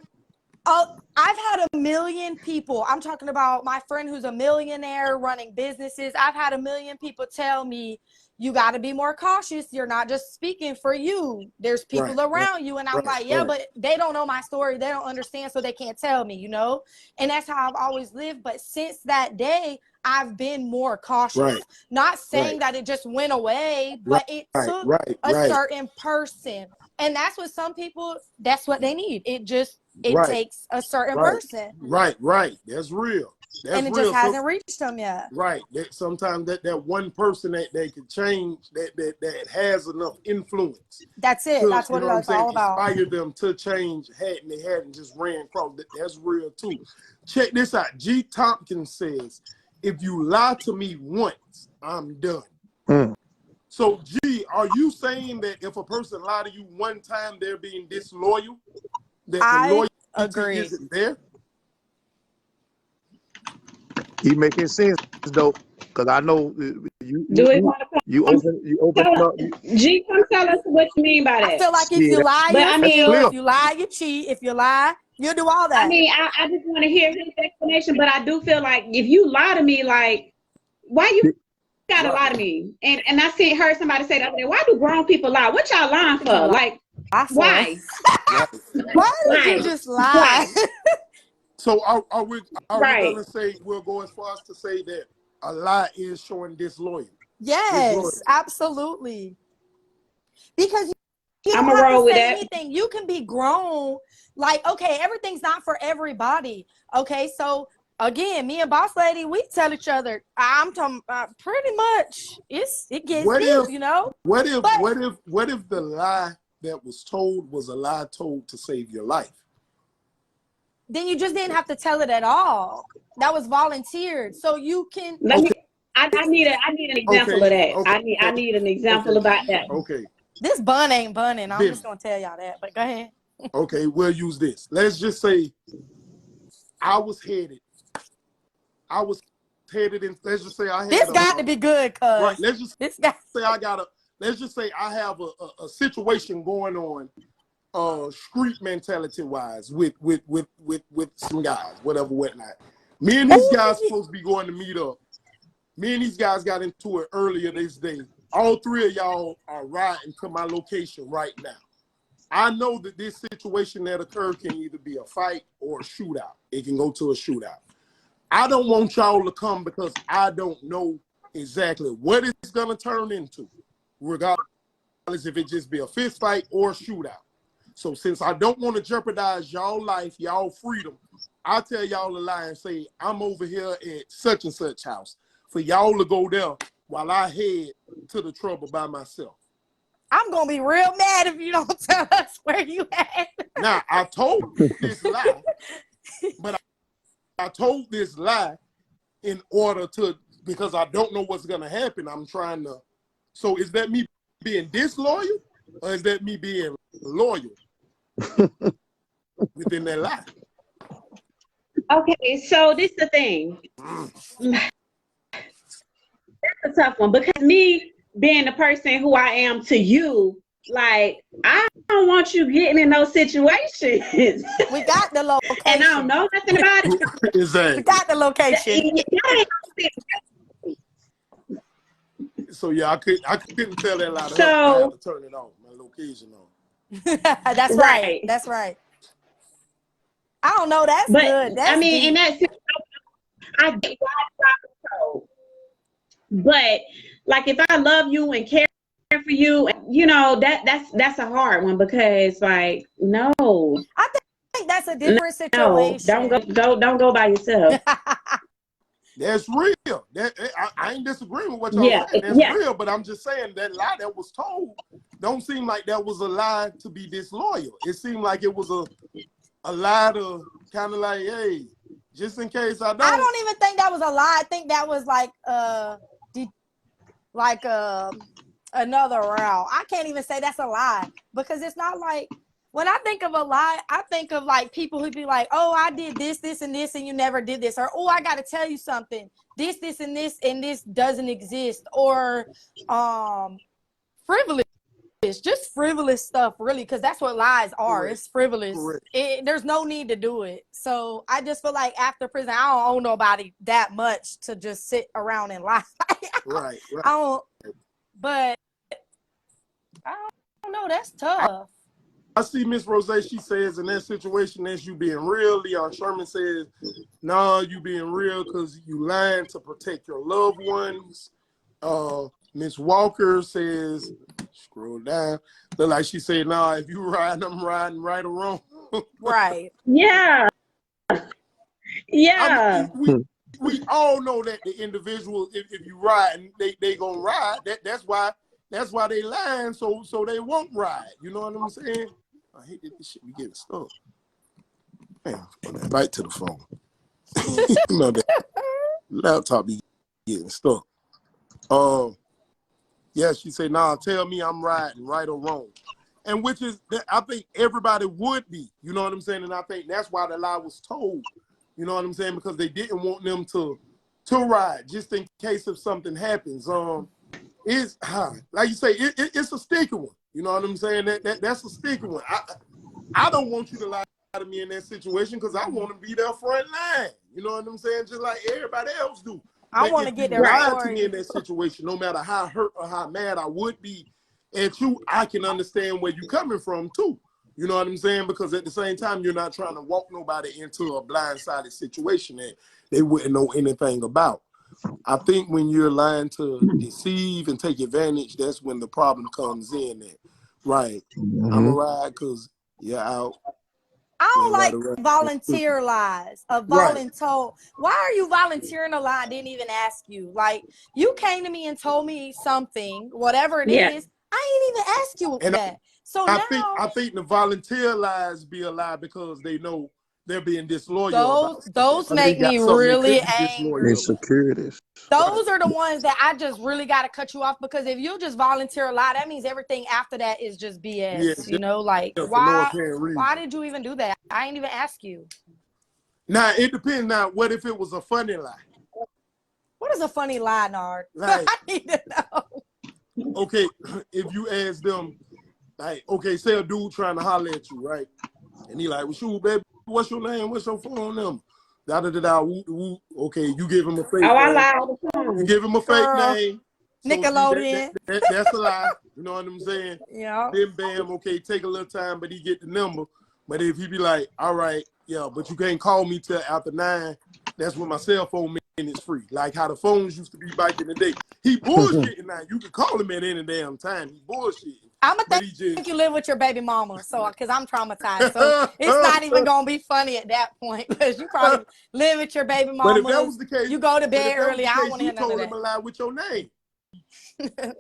I've had a million people, I'm talking about my friend who's a millionaire running businesses. I've had a million people tell me, you got to be more cautious. You're not just speaking for you. There's people around you. And I'm like, but they don't know my story. They don't understand, so they can't tell me, you know? And that's how I've always lived. But since that day, I've been more cautious. Not saying that it just went away, but it took a certain person. And that's what some people, that's what they need. It takes a certain person. Right. That's real. That's and it just hasn't reached them yet. Right. Sometimes that one person that can change, that has enough influence. That's it. That's what it's all about. Inspire them to change, they hadn't just ran across. That's real too. Check this out. G. Tompkins says, if you lie to me once, I'm done. So, G, are you saying that if a person lied to you one time, they're being disloyal? That the loyalty isn't there? He making sense though, because I know you open up. G, come tell us what you mean by that. I feel like if you lie, if you lie, you cheat. If you lie, you do all that. I mean, I just want to hear his explanation, but I do feel like if you lie to me, like, why you gotta lie to me? And I heard somebody say the other day, why do grown people lie? What y'all lying for? Like, why? Why did you just lie? So are we gonna say, we'll go as far as to say that a lie is showing disloyal? Yes, absolutely. Because you don't have to say anything. You can be grown. Like, okay, everything's not for everybody. Okay, so again, me and Boss Lady, we tell each other, I'm talking pretty much it gets deep, you know? What if the lie that was told was a lie told to save your life? Then you just didn't have to tell it at all. That was volunteered. So you can I need an example of that. I need an example about that. Okay. This bun ain't bunning. I'm just gonna tell y'all that. But go ahead. Okay, we'll use this. Let's just say I was headed in. Let's just say I had. This got to be good, cuz. Right. Let's just say I have a situation going on, street mentality wise, with some guys, whatnot. Me and these guys supposed to be going to meet up. Me and these guys got into it earlier this day. All three of y'all are riding to my location right now. I know that this situation that occurred can either be a fight or a shootout. It can go to a shootout. I don't want y'all to come because I don't know exactly what it's going to turn into, regardless if it just be a fist fight or a shootout. So since I don't want to jeopardize y'all life, y'all freedom, I tell y'all a lie and say, I'm over here at such and such house for y'all to go there while I head to the trouble by myself. I'm going to be real mad if you don't tell us where you at. Now, I told this lie, but I told this lie in order to, because I don't know what's going to happen. I'm trying to, so is that me being disloyal or is that me being loyal within that lie? Okay, so this is the thing. That's a tough one because me being the person who I am to you, like, I don't want you getting in those situations. We got the location. And I don't know nothing about it. Exactly. We got the location. So yeah, I couldn't tell that lie. So I had to turn it off, my location on. That's right. That's right. I don't know. That's good. That's I mean, deep. in that sense, I get why it's but like, if I love you and care for you, you know, that's a hard one because, like, no. I think that's a different situation. Don't go by yourself. That's real. I ain't disagreeing with what y'all saying. That's real, but I'm just saying that lie that was told don't seem like that was a lie to be disloyal. It seemed like it was a lie to kind of like, hey, just in case I don't. I don't even think that was a lie. I think that was like another route. I can't even say that's a lie because it's not like, when I think of a lie, I think of like people who be like, oh, I did this, this, and this, and you never did this. Or, oh, I got to tell you something. This, and this doesn't exist. Or frivolous. Just frivolous stuff, really, because that's what lies are. Correct. It's frivolous. There's no need to do it. So I just feel like after prison, I don't owe nobody that much to just sit around and lie. Right. I don't, but I don't know. That's tough. I see Miss Rose, she says in that situation, that's you being real. Leon Sherman says, no, you being real because you lying to protect your loved ones. Miss Walker says, scroll down, look like she said, nah, if you riding, I'm riding right or wrong. Right. Yeah. Yeah. I mean, we all know that the individual, if you ride, they gonna ride. That's why they lying, so they won't ride. You know what I'm saying? I hate that this shit be getting stuck. Man, right to the phone. You know that laptop be getting stuck. Yeah, she said, nah, tell me I'm riding, right or wrong. And which is, I think everybody would be, you know what I'm saying? And I think that's why the lie was told, you know what I'm saying? Because they didn't want them to ride, just in case if something happens. It's, like you say, it's a sticky one. You know what I'm saying? That's a sticky one. I don't want you to lie to me in that situation because I want to be there front line. You know what I'm saying? Just like everybody else do. I want to get there. Lie to me in that situation, no matter how hurt or how mad I would be at you, I can understand where you're coming from too. You know what I'm saying? Because at the same time, you're not trying to walk nobody into a blindsided situation that they wouldn't know anything about. I think when you're lying to deceive and take advantage, that's when the problem comes in. Right. I'm going to ride because you're out. I don't like volunteer lies. Voluntold. Why are you volunteering a lie I didn't even ask you? Like, you came to me and told me something, whatever it is. I ain't even ask you that. So I think the volunteer lies be a lie because they know they're being disloyal. Those make me really angry. Insecurities. Those are the ones that I just really got to cut you off, because if you just volunteer a lie, that means everything after that is just BS. Yeah, you know, like why did you even do that? I ain't even ask you. Now it depends. Now, what if it was a funny lie? What is a funny lie, Nard? Like, I need to know. Okay, if you ask them, like, okay, say a dude trying to holler at you, right? And he like, well, shoot, baby, what's your name? What's your phone number? Da da da da. Woo, woo. Okay, you give him a fake name. I lie all the time. You give him a fake name. So Nickelodeon. That's a lie. You know what I'm saying? Yeah. Then bam, okay, take a little time, but he get the number. But if he be like, all right, yeah, but you can't call me till after 9, that's when my cell phone minutes free. Like how the phones used to be back in the day. He bullshitting now. You can call him at any damn time. He bullshitting. I'm gonna think you live with your baby mama, so because I'm traumatized, so it's not even gonna be funny at that point, because you probably live with your baby mama. But if that was the case, you go to bed early. I don't want to hear none of that. You told him a lie with your name.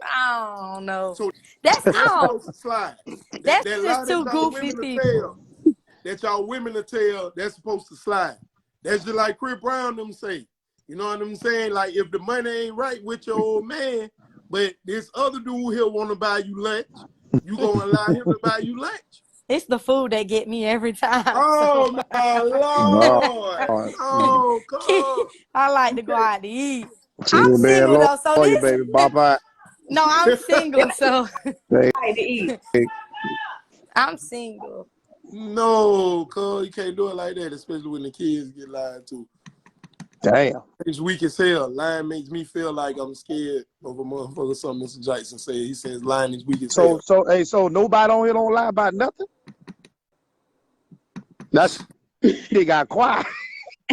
I don't know. So that's supposed to slide. That's that just too goofy people. That y'all women to tell, that's supposed to slide. That's just like Chris Brown them say. You know what I'm saying? Like if the money ain't right with your old man, but this other dude here want to buy you lunch, you gonna allow him to buy you lunch? It's the food that get me every time. Oh my Lord! Oh God! I like to go out to eat. I'm single though, so this. Baby, bye-bye. No, I'm single, so I like to eat. I'm single. No, cuz you can't do it like that, especially when the kids get lied to. Damn. It's weak as hell. Lying makes me feel like I'm scared of a motherfucker. Something Mr. Jackson said. He says lying is weak as hell. So nobody on here don't lie about nothing? They got quiet.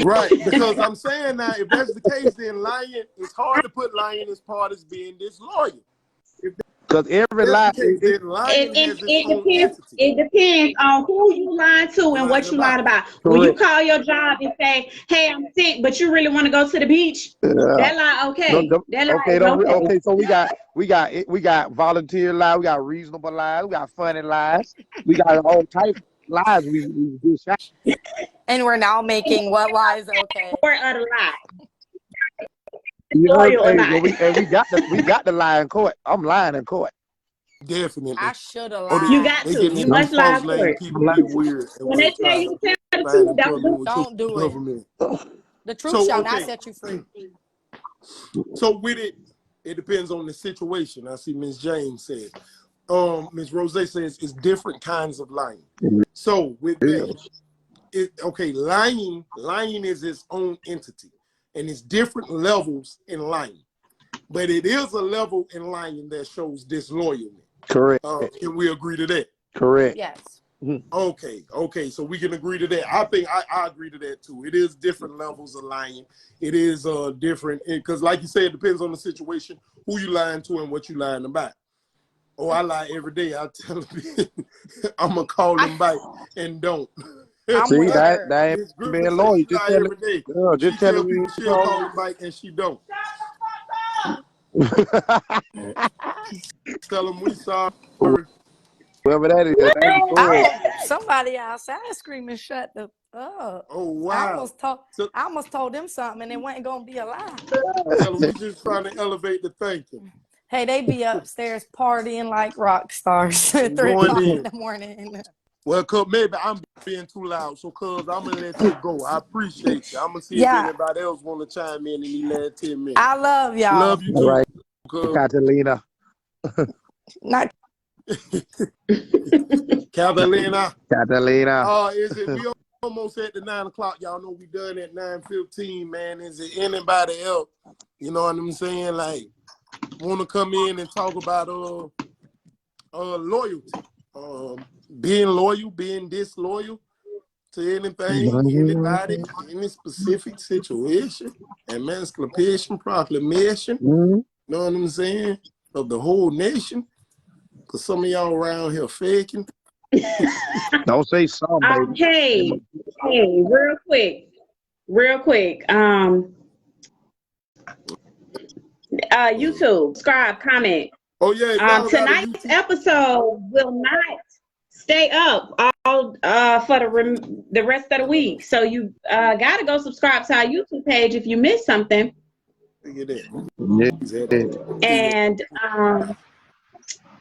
Right, because I'm saying now, if that's the case, then lying, it's hard to put lying as part as being disloyal. Because every lie, it depends on who you lying to and what you lied about. When you call your job and say, "Hey, I'm sick," but you really want to go to the beach, that lie okay. Okay. So we got volunteer lies, we got reasonable lies, we got funny lies, we got all types of lies. We do shot. And we're now making what lies okay. Or other lie. We got the lie in court. I'm lying in court. Definitely. I should have lied. You got to. You must lie for it. People get weird. When they tell you to tell the truth, don't do it. The truth shall not set you free. So with it, it depends on the situation. I see Ms. James said. Ms. Rose says it's different kinds of lying. So with that, lying is its own entity. And it's different levels in lying. But it is a level in lying that shows disloyalty. Correct. Can we agree to that? Correct. Yes. Okay. So we can agree to that. I think I agree to that too. It is different levels of lying. It is different, because like you said, it depends on the situation, who you lying to and what you lying about. Oh, I lie every day. I tell them I'm going to call them back and don't. See, that ain't being loyal. Just tell me. She'll call him back and she don't. Tell him we sorry. Whoever that is. Somebody outside screaming, "Shut the up!" Oh wow! I almost told them something, and it wasn't gonna be a lie. Tell them we just trying to elevate the thinking. Hey, they be upstairs partying like rock stars at 3 o'clock in the morning. Well, cuz maybe I'm being too loud, so cuz I'm going to let you go. I appreciate you. I'm going to see if anybody else want to chime in these last 10 minutes. I love y'all. Love you too. Right. Catalina. Not Catalina. Catalina. We almost at the 9 o'clock. Y'all know we done at 9:15, man. Is it anybody else, you know what I'm saying, like, want to come in and talk about loyalty? Being loyal, being disloyal to anything, anybody, any specific situation, emancipation proclamation, you know what I'm saying, of the whole nation. Because some of y'all around here faking. Don't say some, baby. Hey, real quick. YouTube, subscribe, comment. Oh yeah. Tonight's episode will not stay up for the rest of the week. So you gotta go subscribe to our YouTube page if you missed something. And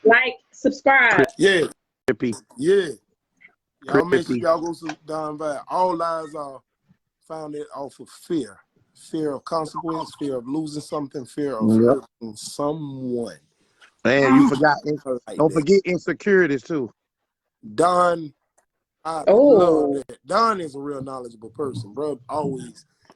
like, subscribe. Yeah. Yeah. Y'all make sure y'all go down by. All lies are founded off of fear. Fear of consequence, fear of losing something, fear of hurting someone. Man, you forgot. Don't forget insecurities too. Don, I love that. Don is a real knowledgeable person, bro.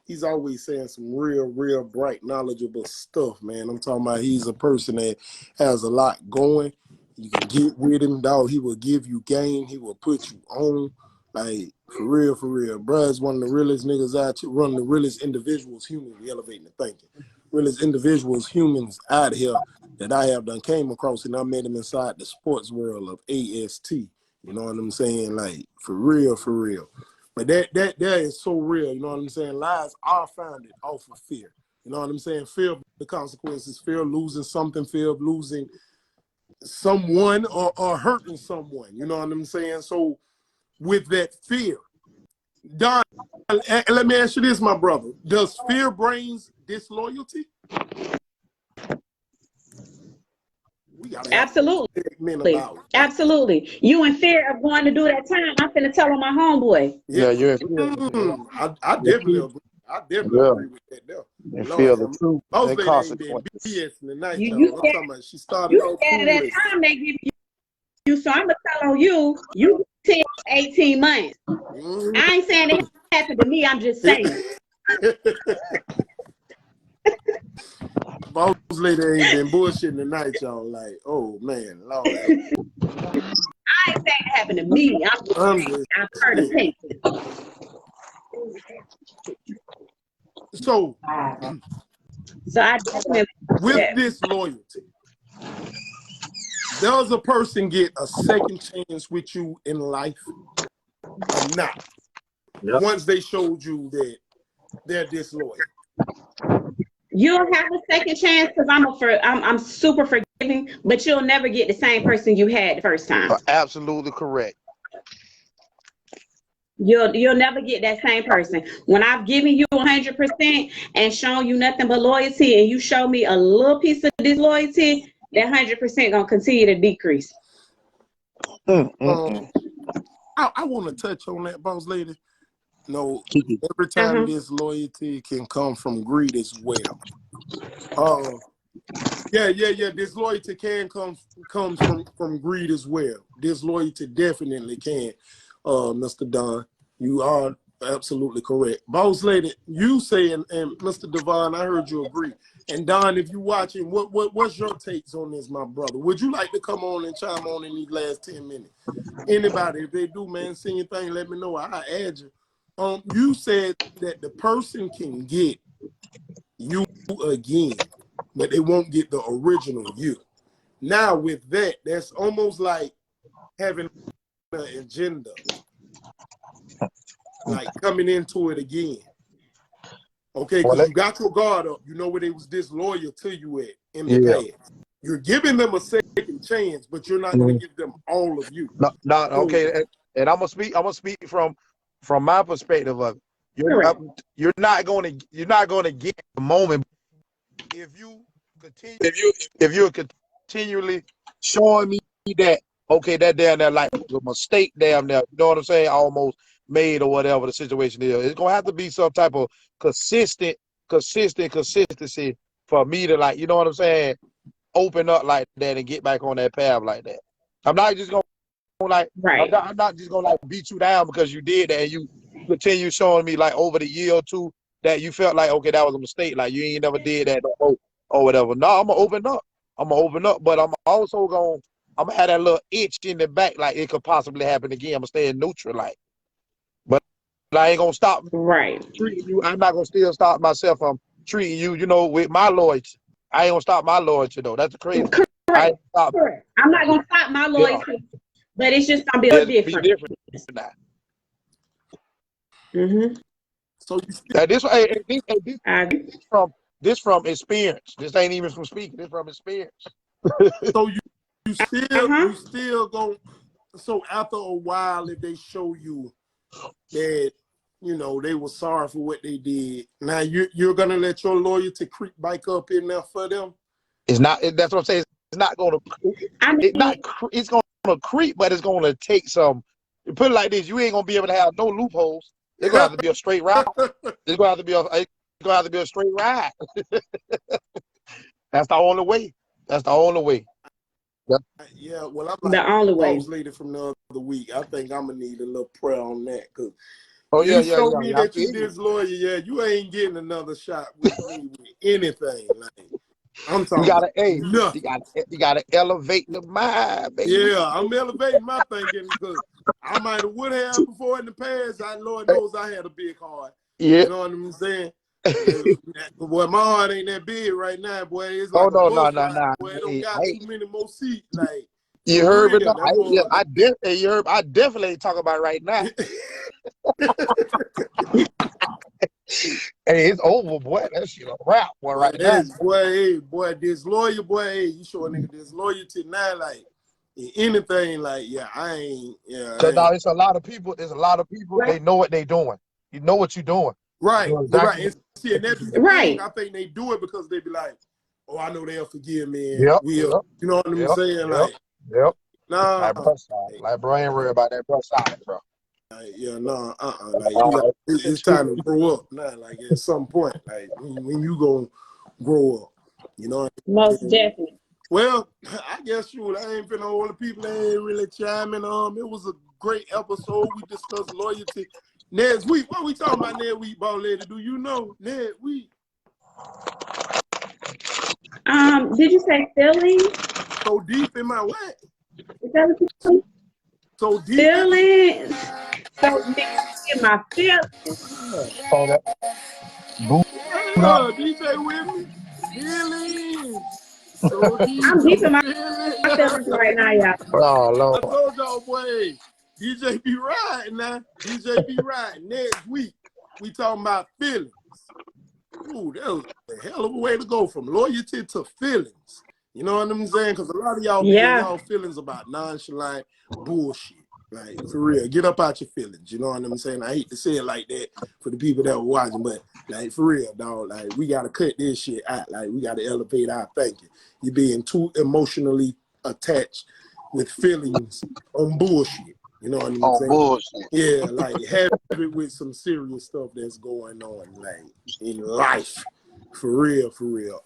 He's always saying some real bright, knowledgeable stuff, man. I'm talking about he's a person that has a lot going. You can get with him, dog. He will give you game. He will put you on. Like, for real. Bro is one of the realest niggas out here, one of the realest individuals, humanly elevating the thinking. Realest individuals, humans out here that I have done came across, and I met him inside the sports world of AST. You know what I'm saying? Like, for real. But that is so real, you know what I'm saying? Lies are founded off of fear. You know what I'm saying? Fear of the consequences, fear of losing something, fear of losing someone or hurting someone. You know what I'm saying? So with that fear, Don, let me ask you this, my brother. Does fear bring disloyalty? Absolutely. Absolutely. You in fear of going to do that time, I'm finna tell on my homeboy. Yeah, you're in fear. I definitely agree. I definitely agree with that there. And feel the truth and consequences. You she started you scared of that time they give you, so I'm gonna tell on you 10, 18 months. I ain't saying it happened to me, I'm just saying. Boss lady ain't been bullshitting tonight, y'all. Like, oh man, Lord. I ain't saying it happened to me. I've heard of people. So I definitely with this loyalty, does a person get a second chance with you in life or not? Yep. Once they showed you that they're disloyal. You'll have a second chance because I'm super forgiving, but you'll never get the same person you had the first time. Absolutely correct. You'll never get that same person. When I've given you 100% and shown you nothing but loyalty, and you show me a little piece of disloyalty, that 100% gonna continue to decrease. I want to touch on that, boss lady. No, every time disloyalty can come from greed as well. Disloyalty can comes from greed as well. Disloyalty definitely can. Mr. Don, you are absolutely correct. Boss lady, you say, and Mr. Devon, I heard you agree. And Don, if you watching, what's your takes on this, my brother? Would you like to come on and chime on in these last 10 minutes? Anybody, if they do, man, send your thing, let me know. I'll add you. You said that the person can get you again, but they won't get the original you. Now with that, that's almost like having an agenda, like coming into it again. Okay, because you got your guard up. You know where they was disloyal to you at in the past. You're giving them a second chance, but you're not going to give them all of you. Okay, and I'm gonna speak from my perspective of it. You're not going to get the moment if you're continually showing me that that damn there like a mistake damn there, you know what I'm saying, almost made or whatever the situation is. It's gonna have to be some type of consistency for me to, like, you know what I'm saying, open up like that and get back on that path like that. I'm not just gonna I'm not just gonna like beat you down because you did that and you continue showing me like over the year or two that you felt like, okay, that was a mistake, like you ain't never did that or whatever. No, I'm gonna open up, but I'm also gonna have that little itch in the back like it could possibly happen again. I'm gonna stay in neutral, like, but I ain't gonna stop treating you. I'm not gonna still stop myself from treating you, you know, with my loyalty. I ain't gonna stop my loyalty though. That's crazy. Correct. I'm not gonna stop my loyalty, but it's just gonna be a different. So this from experience. This ain't even from speaking. This from experience. So you still gonna So after a while, if they show you that, you know, they were sorry for what they did, now you're gonna let your loyalty creep back up in there for them? It's not. That's what I'm saying. It's not gonna. It's gonna creep, but it's gonna take some. Put it like this: you ain't gonna be able to have no loopholes. It's gonna have to be a straight ride. It's gonna have to be a straight ride. That's the only way. That's the only way. Yep. Yeah, well, I'm like the only way. Boss Lady from the other week. I think I'm gonna need a little prayer on that, because you show me that you disloyal. Yeah, you ain't getting another shot with me with anything. Like, I'm talking. You gotta elevate the mind, baby. Yeah, I'm elevating my thinking, because I might have would have before in the past. Lord knows I had a big heart. Yeah. You know what I'm saying? Boy, my heart ain't that big right now, boy. It's like no. Boy, it don't got too many more seats. Like, you heard me? I definitely ain't talking about it right now. Hey, it's over, boy. That shit a wrap, boy, right now. Boy, disloyal, boy. Hey, you show a nigga disloyalty now, like anything, like, I ain't. Cause now it's a lot of people. There's a lot of people. Right. They know what they doing. You know what you're doing. Right, you know exactly. Right. And that's the thing. I think they do it because they be like, oh, I know they'll forgive me. And you know what I'm saying? Like, nah. Like, bro, I ain't worried about that, bro. Stop it, bro. Like, like, it's time to grow up now. Like, at some point, like, when you gonna grow up, you know? Most definitely. Well, I guess I ain't finna hold the people. They ain't really chiming. It was a great episode. We discussed loyalty. Next week, what we talking about next week, Boss Lady? Do you know next week? Did you say feelings? So deep in my what? Is that what you said? So deep feelings. So deep in my feelings. DJ with me. Feelings. So deep. I'm deep in my feelings right now, y'all. Oh, Lord. I told y'all, boy. DJ be riding now. DJ be riding. Next week, we talking about feelings. Ooh, that was a hell of a way to go from loyalty to feelings. You know what I'm saying? Because a lot of y'all be in y'all feelings about nonchalant bullshit. Like, for real, get up out your feelings. You know what I'm saying? I hate to say it like that for the people that were watching, but like, for real, dog, like, we got to cut this shit out. Like, we got to elevate our thinking. You're being too emotionally attached with feelings on bullshit. You know what I'm saying? Bullshit. Yeah, like, have it with some serious stuff that's going on, like, in life. For real, for real.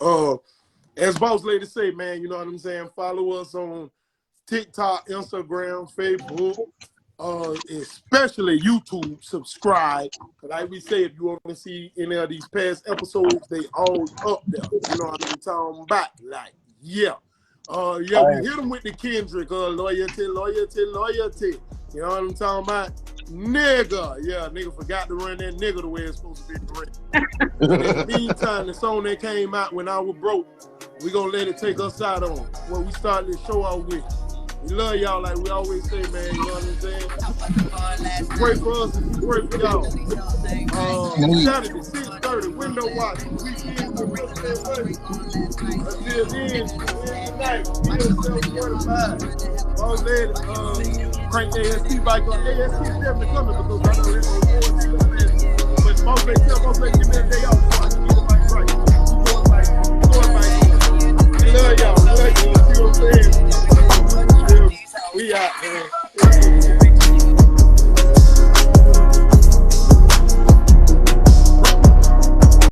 As Boss Lady say, man, you know what I'm saying? Follow us on TikTok, Instagram, Facebook, especially YouTube. Subscribe. Like we say, if you want to see any of these past episodes, they all up there. You know what I'm talking about? Like, we hit them with the Kendrick, loyalty. You know what I'm talking about? Nigga. Yeah, nigga forgot to run that nigga the way it's supposed to be run. In the meantime, the song that came out when I was broke, we gonna let it take us out on what we started this show out with. We love y'all like we always say, man. You know what I'm saying? Pray for us and we pray for y'all. Saturday, 6:30, window watch. Weekend with Wednesday. Until then, tonight, still 7:45. Boss Lady, crank the AST bike up. AST is definitely coming because I know it's on board. But Boss Lady, give me a day off so I can get the bike right. Going bike. I love y'all. See what I'm saying? We out, man.